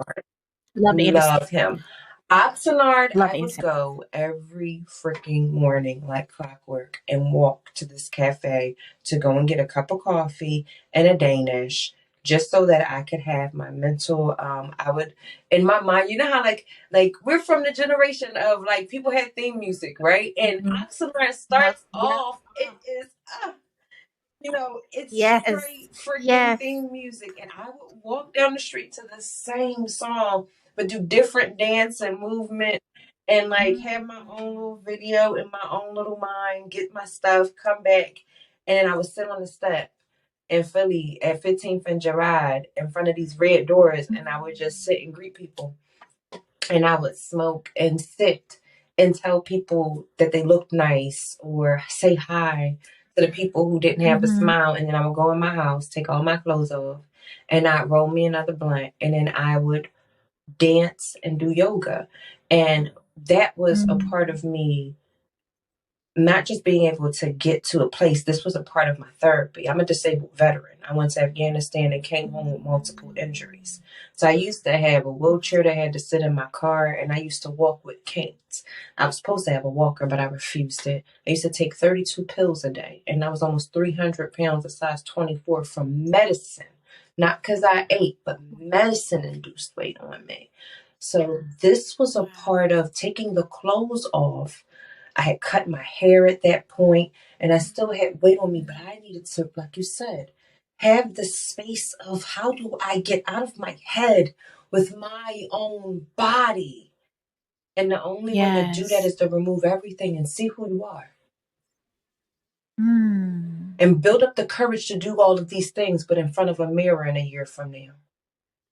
Love Anderson. Love him. Oxnard, Love I would Anderson. go every freaking morning like clockwork and walk to this cafe to go and get a cup of coffee and a Danish just so that I could have my mental I would in my mind, you know how like we're from the generation of like people had theme music, right? And Mm-hmm. Oxnard Yep. starts Yep. off, it is it's Yes. straight freaking Yes. theme music. And I would walk down the street to the same song, but do different dance and movement and like have my Mm-hmm. own little video in my own little mind, get my stuff, come back. And I would sit on the step in Philly at 15th and Girard in front of these red doors and I would just sit and greet people and I would smoke and sit and tell people that they looked nice or say hi to the people who didn't have a Mm-hmm. smile. And then I would go in my house, take all my clothes off, and I'd roll me another blunt. And then I would dance and do yoga. And that was a part Mm-hmm. of me not just being able to get to a place. This was a part of my therapy. I'm a disabled veteran. I went to Afghanistan and came home with multiple injuries. So I used to have a wheelchair that had to sit in my car, and I used to walk with canes. I was supposed to have a walker, but I refused it. I used to take 32 pills a day, and I was almost 300 pounds, a size 24, from medicine. Not because I ate, but medicine induced weight on me. So this was a part of taking the clothes off. I had cut my hair at that point, and I still had weight on me, but I needed to, like you said, have the space of how do I get out of my head with my own body? And the only way to do that Yes. is to remove everything and see who you are Mm. and build up the courage to do all of these things, but in front of a mirror in a year from now.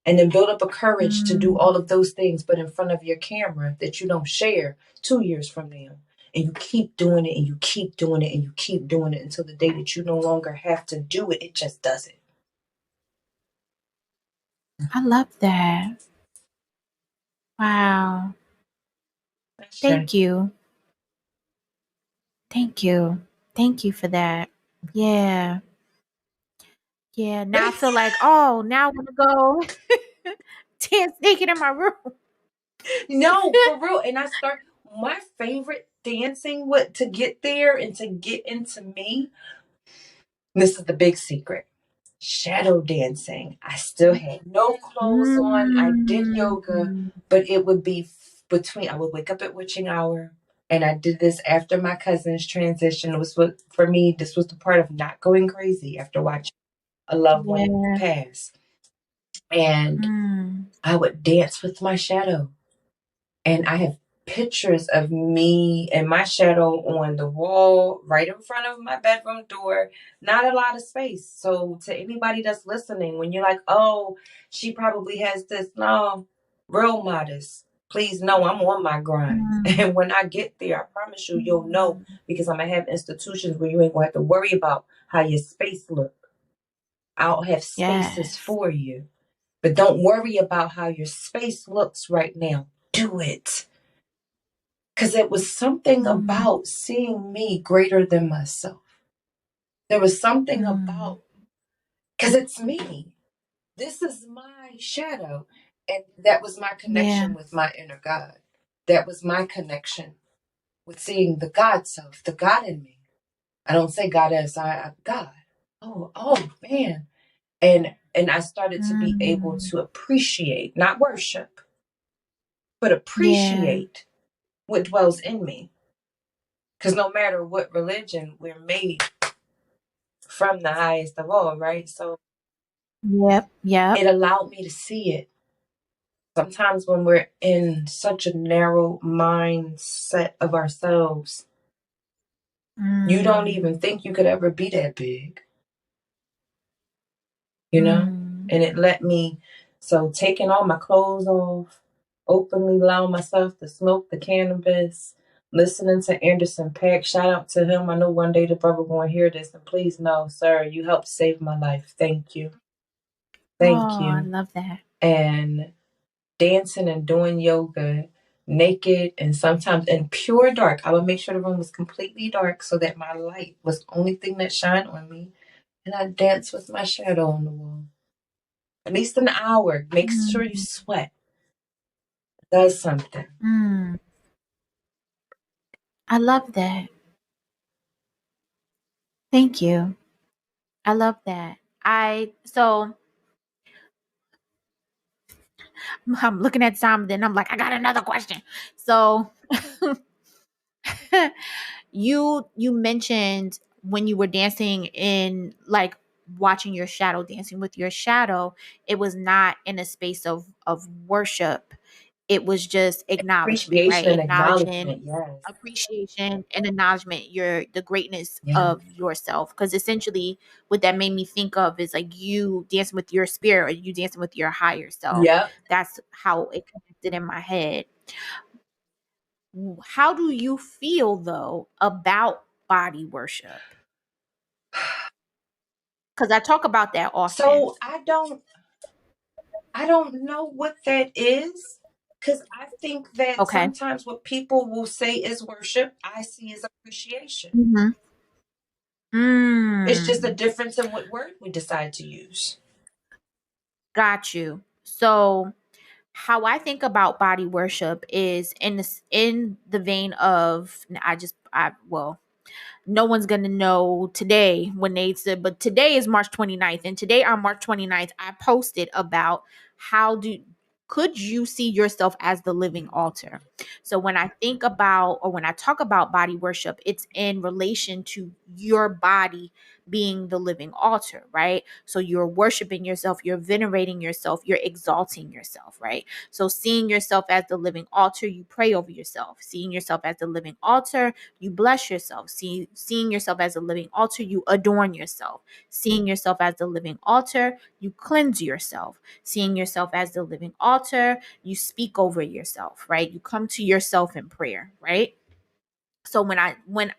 And then build up a courage to do all Mm. of those things, but in front of your camera that you don't share 2 years from now. And you keep doing it and you keep doing it and you keep doing it until the day that you no longer have to do it. It just does it. I love that. Wow. Sure. Thank you. Thank you. Thank you for that. Yeah. Yeah. Now I feel like, oh, now I want to go dance naked in my room. No, for real. And I start my favorite dancing what to get there and to get into me. This is the big secret. Shadow dancing. I still had no clothes on. I did yoga, Mm. but it would be between, I would wake up at witching hour. And I did this after my cousin's transition. It was what, for me, this was the part of not going crazy after watching a loved one Yeah. pass. And Mm. I would dance with my shadow. And I have pictures of me and my shadow on the wall right in front of my bedroom door. Not a lot of space. So to anybody that's listening, when you're like, oh, she probably has this, no, real modest. Please know I'm on my grind. Mm. And when I get there, I promise you, you'll know, Mm. because I'm gonna have institutions where you ain't gonna have to worry about how your space look. I'll have spaces Yes. for you. But don't worry about how your space looks right now. Do it. Because it was something Mm. about seeing me greater than myself. There was something Mm. about, because it's me. This is my shadow. And that was my Yeah. connection with my inner God. That was my connection with seeing the God self, the God in me. I don't say God as I God. Oh man. And I started to be able Mm. to appreciate, not worship, but Yeah. appreciate what dwells in me. Because no matter what religion, we're made from the highest of all, right? So Yep. Yep. it allowed me to see it. Sometimes when we're in such a narrow mindset of ourselves, you don't Mm. even think you could ever be that big, you know? Mm. And it let me, so taking all my clothes off, openly allowing myself to smoke the cannabis, listening to Anderson Paak. Shout out to him. I know one day the brother won't hear this. And please know, sir, you helped save my life. Thank you. Thank Oh, I you. love that. And dancing and doing yoga naked and sometimes in pure dark. I would make sure the room was completely dark so that my light was the only thing that shined on me. And I dance with my shadow on the wall. At least an hour. Make sure you Mm. sweat. It does something. Mm. I love that. Thank you. I love that. I'm looking at time, then I'm like, I got another question. So you mentioned when you were dancing in like watching your shadow, dancing with your shadow, it was not in a space of worship. It was just acknowledgement, right? Appreciation and Acknowledging acknowledgement. Yes. appreciation and acknowledgement your the greatness Yeah. of yourself, because essentially what that made me think of is like you dancing with your spirit or you dancing with your higher self. Yep. That's how it connected in my head. How do you feel though about body worship? Because I talk about that often. So I don't know what that is. Because I think that Okay. sometimes what people will say is worship, I see as appreciation. Mm-hmm. It's just a Mm. difference in what word we decide to use. Got you. So how I think about body worship is in the vein of I well, no one's going to know today when they said, but today is March 29th. And today on March 29th, I posted about could you see yourself as the living altar? So when I think about, or when I talk about body worship, it's in relation to your body being the living altar, right? So you're worshiping yourself, you're venerating yourself, you're exalting yourself, right? So seeing yourself as the living altar, you pray over yourself. Seeing yourself as the living altar, you bless yourself. Seeing yourself as a living altar, you adorn yourself. Seeing yourself as the living altar, you cleanse yourself. Seeing yourself as the living altar, you speak over yourself, right? You come to yourself in prayer, right? So when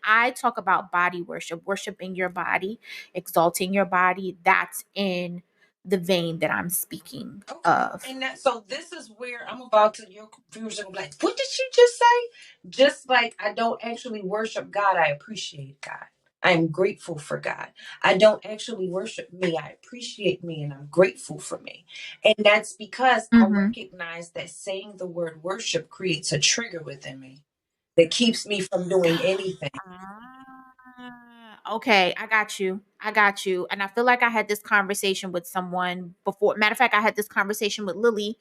I talk about body worship, worshiping your body, exalting your body, that's in the vein that I'm speaking Okay. of. And that, so this is where I'm about to, your viewers are gonna be like, what did she just say? Just like I don't actually worship God, I appreciate God. I'm grateful for God. I don't actually worship me. I appreciate me and I'm grateful for me. And that's because I Mm-hmm. recognize that saying the word worship creates a trigger within me that keeps me from doing anything. Okay, I got you. I got you. And I feel like I had this conversation with someone before. Matter of fact, I had this conversation with Lily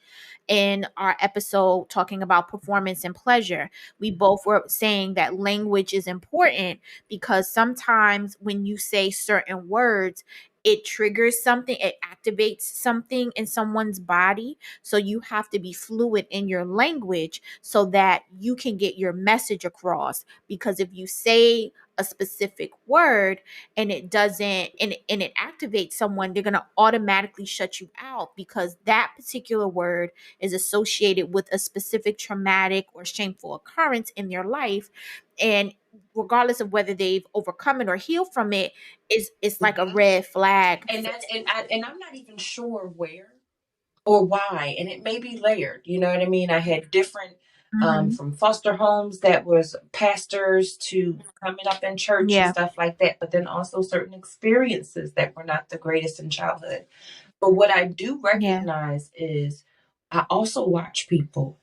in our episode talking about performance and pleasure. We both were saying that language is important because sometimes when you say certain words, it triggers something, it activates something in someone's body. So you have to be fluid in your language so that you can get your message across. Because if you say a specific word and it doesn't and it activates someone, they're going to automatically shut you out because that particular word is associated with a specific traumatic or shameful occurrence in their life. And regardless of whether they've overcome it or healed from it, it's like a Mhm. red flag And for that's and I'm not even sure where or why, and it may be layered. You know what I mean? I had different them. from foster homes that was pastors to coming up in church and Yeah, stuff like that, but then also certain experiences that were not the greatest in childhood. But what I do yeah. recognize is I also watch people,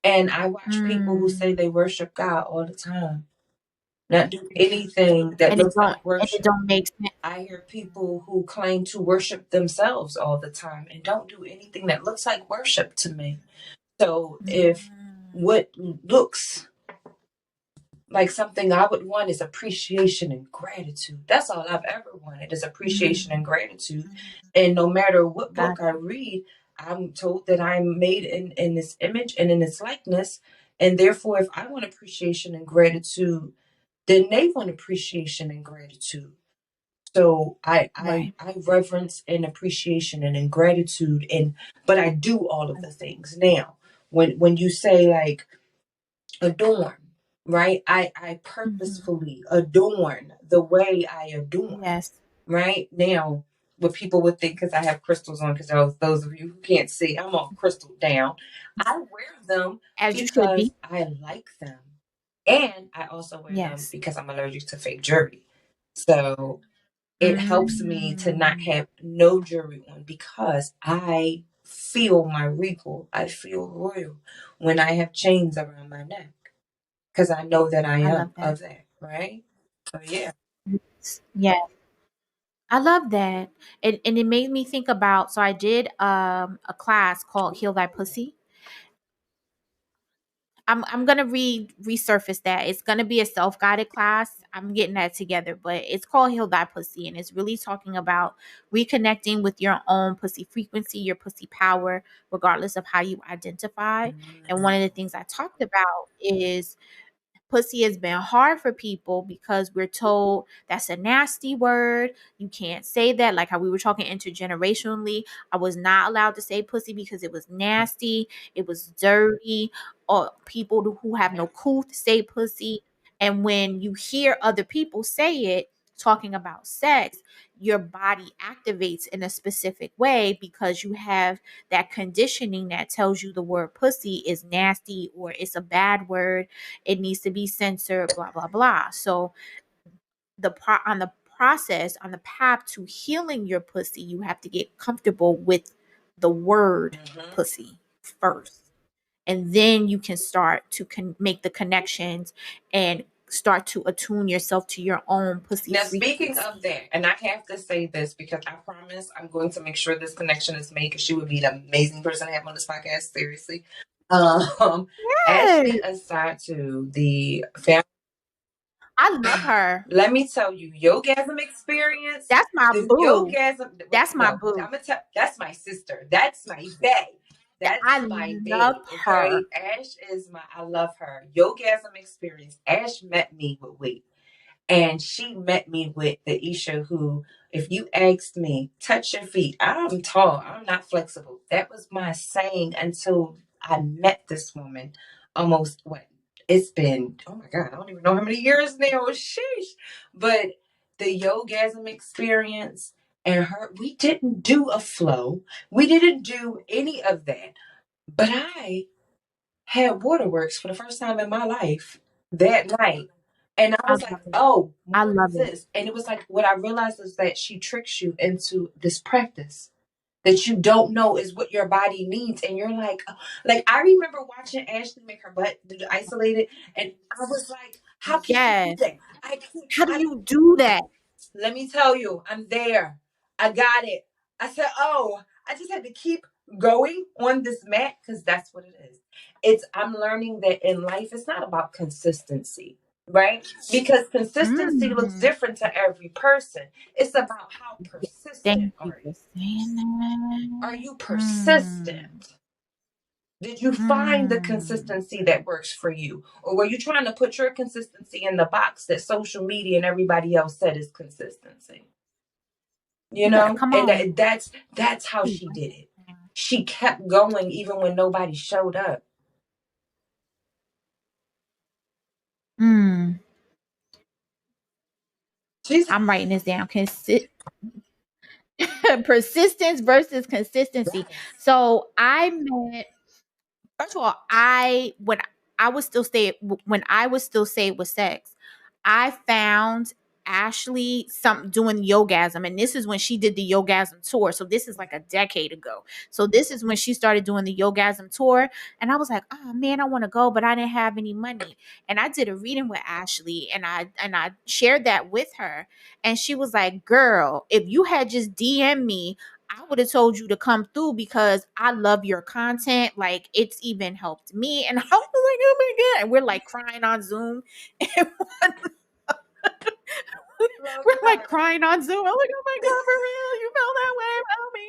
and I watch people who say Mm. they worship God all the time, not do anything that And it looks don't like and it worship. don't make sense. I hear people who claim to worship themselves all the time and don't do anything that looks like worship to me. So if Mm. what looks like something I would want is appreciation and gratitude. That's all I've ever wanted is appreciation and Mm. gratitude. And no matter what book Got I read, I'm told that I'm made in this image and in this likeness. And therefore, if I want appreciation and gratitude, then they want appreciation and gratitude. So right. I reverence and appreciation and in gratitude and but I do all of the things now. When you say like adorn, right? I Mhm. purposefully adorn the way I adorn, Yes, right? Now what people would think because I have crystals on, because those of you who can't see, I'm all crystal down. I wear them as you should because be. I like them. And I also wear them Yes. because I'm allergic to fake jewelry. So it helps me to not Mm. have no jewelry on because I feel my regal. I feel royal when I have chains around my neck because I know that I I am love that. of that, right? So yeah. Yeah, I love that. And it made me think about, so I did a class called Heal Thy Pussy. I'm gonna resurface that. It's gonna be a self-guided class. I'm getting that together, but it's called Heal Thy Pussy, and it's really talking about reconnecting with your own pussy frequency, your pussy power, regardless of how you identify. And one of the things I talked about is pussy has been hard for people because we're told that's a nasty word. You can't say that. Like how we were talking intergenerationally, I was not allowed to say pussy because it was nasty, it was dirty, or people who have no Yeah. cool to say pussy. And when you hear other people say it, talking about sex, your body activates in a specific way because you have that conditioning that tells you the word pussy is nasty or it's a bad word, it needs to be censored, blah blah blah. So on the process, on the path to healing your pussy, you have to get comfortable with the word Mm-hmm. pussy first, and then you can start to make the connections and start to attune yourself to your own pussy Now, speaking frequency. of that, and I have to say this because I promise I'm going to make sure this connection is made because she would be an amazing person to have on this podcast. Seriously. Um, Yes, Ashley, aside to the family, I love her. let me tell you, yogasm experience, That's my the boo. yogasm, That's my no, boo. I'm gonna tell, that's my sister. That's my bae. That's I my love babe. Okay. her. Ash is I love her. Yogasm experience. Ash met me with weight. And she met me with the Aysha who, if you asked me, touch your feet, I'm tall, I'm not flexible. That was my saying until I met this woman almost, what? It's been, oh my God, I don't even know how many years now. Sheesh. But the yogasm experience and her, we didn't do a flow, we didn't do any of that. But I had waterworks for the first time in my life that night. And I I was like, love it. oh, I what is love it. this? And it was like, what I realized is that she tricks you into this practice that you don't know is what your body needs. And you're like, oh. Like, I remember watching Ashley make her butt isolated. And I was like, how can she do Yes. that? I can't, How do I you do that? let me tell you, I'm there. I got it. I said, oh, I just had to keep going on this mat because that's what it is. I'm learning that in life, it's not about consistency, right? Because consistency looks Mm. different to every person. It's about how persistent Thank you are you? for saying Are that. you Mm. persistent? Did you find the Mm. consistency that works for you? Or were you trying to put your consistency in the box that social media and everybody else said is consistency? You You better know, come and on. that's how You she right did it. now. She kept going even when nobody showed up. Mm. She's I'm writing this down. Persistence versus consistency. yes. So I met, first of all, when I was still saved with sex, I found Ashley some doing yogasm, and this is when she did the yogasm tour. So this is like a decade ago. So this is when she started doing the yogasm tour, and I was like, oh man, I want to go, but I didn't have any money. And I did a reading with Ashley, and I shared that with her, and she was like, "Girl, if you had just DM me, I would have told you to come through because I love your content. Like it's even helped me." And I was like, oh my God. And we're like crying on Zoom. And Love we're like her. crying on Zoom. I'm like, oh my God, for real? You felt that way about me?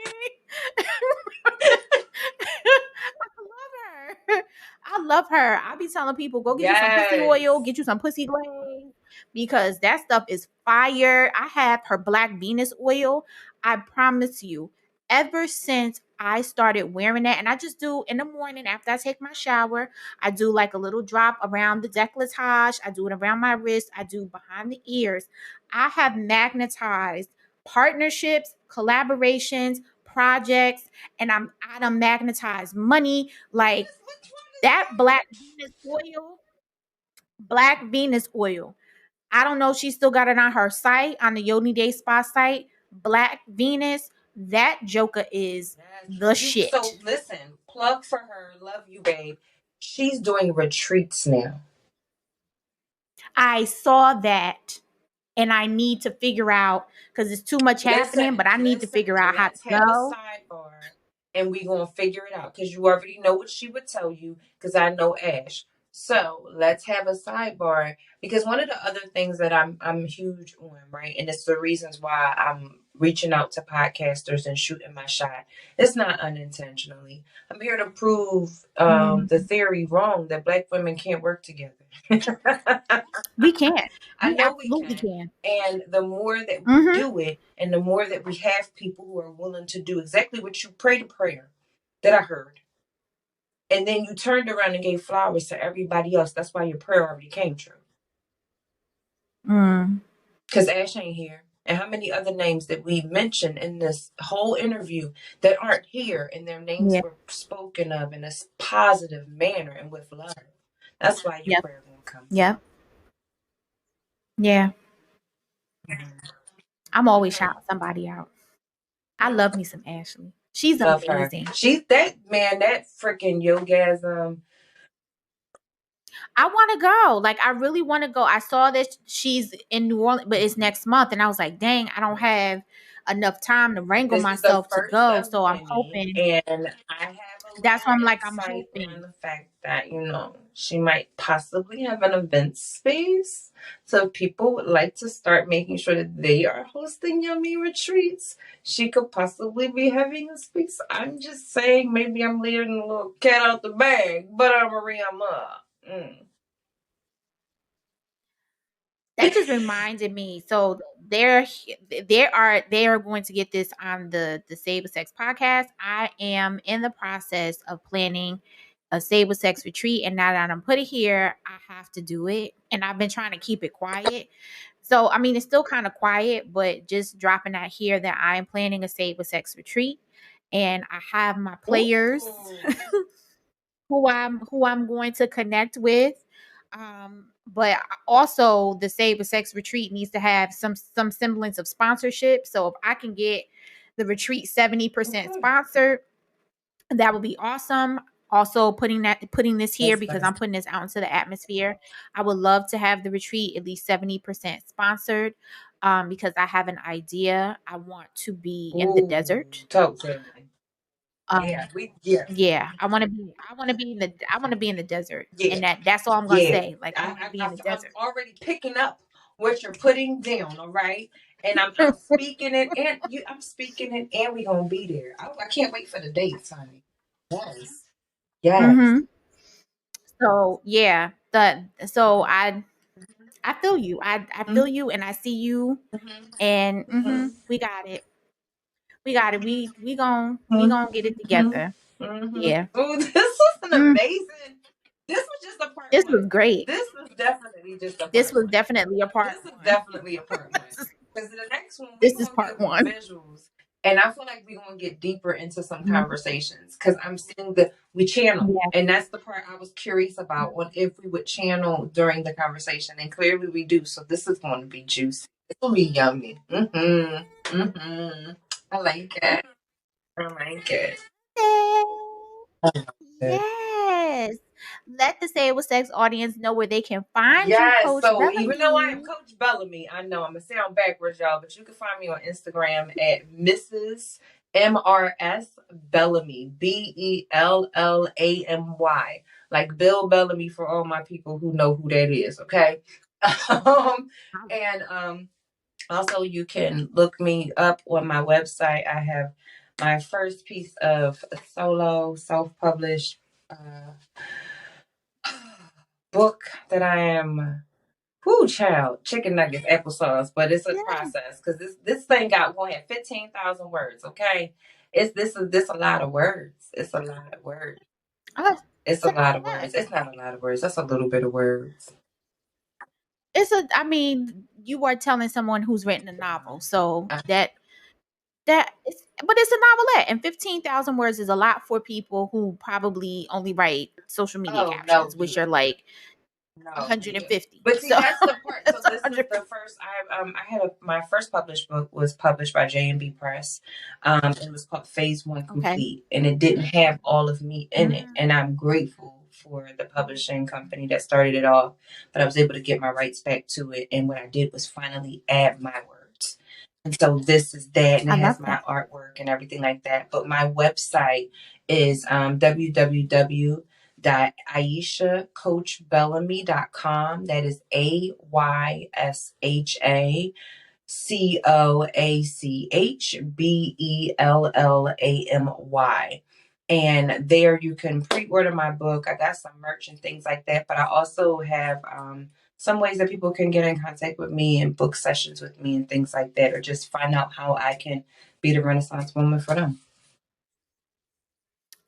I love her. I love her. I be telling people, go get you some pussy oil, Yes. get you some pussy glaze, because that stuff is fire. I have her Black Venus oil. I promise you, ever since I started wearing that, and I just do in the morning after I take my shower, I do like a little drop around the décolletage, I do it around my wrist, I do behind the ears. I have magnetized partnerships, collaborations, projects, and I done magnetized money. Like Which one is that Black Venus oil. I don't know if she still got it on her site, on the Yoni Day Spa site. Black Venus, that joker is that? the Yes. You shit. so listen, plug for her. Love you, babe. She's doing retreats now. I saw that, and I need to figure out, because it's too much happening, but I need to Listen, figure out how to let's have a go. sidebar and we gonna figure it out because you already know what she would tell you because I know Ash. So let's have a sidebar because one of the other things that I'm huge on, right? And it's the reasons why I'm reaching out to podcasters and shooting my shot. It's not unintentionally. I'm here to prove the Mm. theory wrong that Black women can't work together. We can. I We know we absolutely can. can. And the more that we Mm-hmm. do it, and the more that we have people who are willing to do exactly what you prayed a prayer that I heard, and then you turned around and gave flowers to everybody else, that's why your prayer already came true. Mm. Because Ash ain't here. And how many other names that we mentioned in this whole interview that aren't here and their names Yeah. were spoken of in a positive manner and with love? That's why your Yep. prayer gonna come through. Yep. Yeah. I'm always shouting somebody out. I love me some Ashley. She's Love her. amazing. She's that man, that freaking yogasm. I want to go. Like, I really want to go. I saw that she's in New Orleans, but it's next month. And I was like, dang, I don't have enough time to wrangle This is the myself to first go. of So I'm many, hoping. and I have a That's little why I'm like, I'm insight on hoping. the fact that, she might possibly have an event space. So if people would like to start making sure that they are hosting yummy retreats, she could possibly be having a space. I'm just saying, maybe I'm leaving a little cat out the bag, but Maria, I'm up. That just reminded me. So they are going to get this on the Save with Sex podcast. I am in the process of planning a Save with Sex retreat, and now that I'm put it here, I have to do it. And I've been trying to keep it quiet. So I mean, it's still kind of quiet, but just dropping that here that I am planning a Save with Sex retreat, and I have my players Ooh. who I'm going to connect with. But also the Save with Sex retreat needs to have some semblance of sponsorship. So if I can get the retreat 70% Okay. sponsored, that would be awesome. Also putting this here That's because better. I'm putting this out into the atmosphere. I would love to have the retreat at least 70% sponsored. Because I have an idea. I want to be in the Ooh, desert. talk to me. Yeah, Um, yeah. yeah, I want to be in the desert. Yeah, And that's all I'm going to yeah. say. Like, I want to be in the I'm desert. already picking up what you're putting down. All right, and I'm speaking it, and I'm speaking it, and we gonna be there. I can't wait for the dates, honey. Yes, yes. Mhm. So, yeah, I feel you. I feel you and I see you and we got it. We got it. We gon' get it together. Yeah. Oh, this was an Mm. amazing. This was just a part This one. was great. This was definitely just a This part was one. definitely a part This is 1. definitely a part one. Because the next one we This is gonna part get more 1. visuals, and I feel like we gonna get deeper into some Mhm. conversations. Because I'm seeing we channel, Yeah. and that's the part I was curious about on if we would channel during the conversation, and clearly we do. So this is going to be juicy. It's gonna be yummy. I like it. I like it. Yes. Let the Say It With Sex audience know where they can find you, Yes, Coach so even though I am Bellamy. Coach Bellamy, I know I'm gonna sound backwards, y'all, but you can find me on Instagram at Mrs. MRS Bellamy, Bellamy, like Bill Bellamy for all my people who know who that is. Okay, and also you can look me up on my website. I have my first piece of solo self-published book that I am. Whoo, child, chicken nuggets, applesauce, but it's a Yeah. process because this thing got one had 15,000 words. Okay, this a lot of words. It's a lot of words. Oh, It's a say lot of that. words. It's not a lot of words. That's a little bit of words. I mean, you are telling someone who's written a novel. So Uh, but it's a novelette and 15,000 words is a lot for people who probably only write social media oh no, captions, which yeah. are like No, yeah. 150. But see, So that's the part. So it's this is the 150. first. I had my first published book was published by J&B Press. It was called Phase One Okay. Complete, and it didn't have all of me in it. Mm. And I'm grateful for the publishing company that started it off. But I was able to get my rights back to it, and what I did was finally add my words. And so this is that, and it I has love my that. artwork and everything like that. But my website is www.ayshacoachbellamy.com. That is AYSHACOACHBELLAMY. And there you can pre-order my book. I got some merch and things like that, but I also have some ways that people can get in contact with me and book sessions with me and things like that, or just find out how I can be the Renaissance woman for them.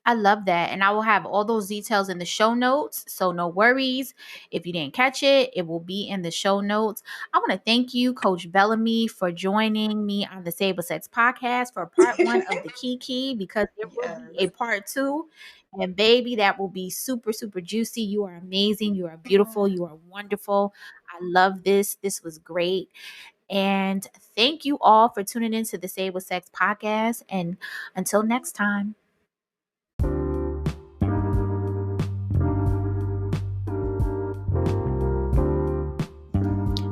I love that. And I will have all those details in the show notes. So no worries. If you didn't catch it, it will be in the show notes. I want to thank you, Coach Bellamy, for joining me on the Sable Sex podcast for part 1 of the Kiki, because there will be a Yes. part 2. And baby, that will be super, super juicy. You are amazing. You are beautiful. You are wonderful. I love this. This was great. And thank you all for tuning into the Say With Sex podcast. And until next time.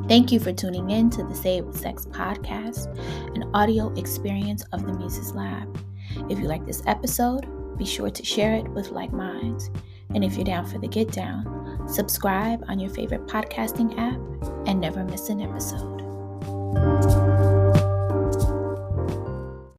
Thank you for tuning in to the Say It With Sex podcast, an audio experience of the Muses Lab. If you like this episode, be sure to share it with like minds. And if you're down for the get down, subscribe on your favorite podcasting app and never miss an episode.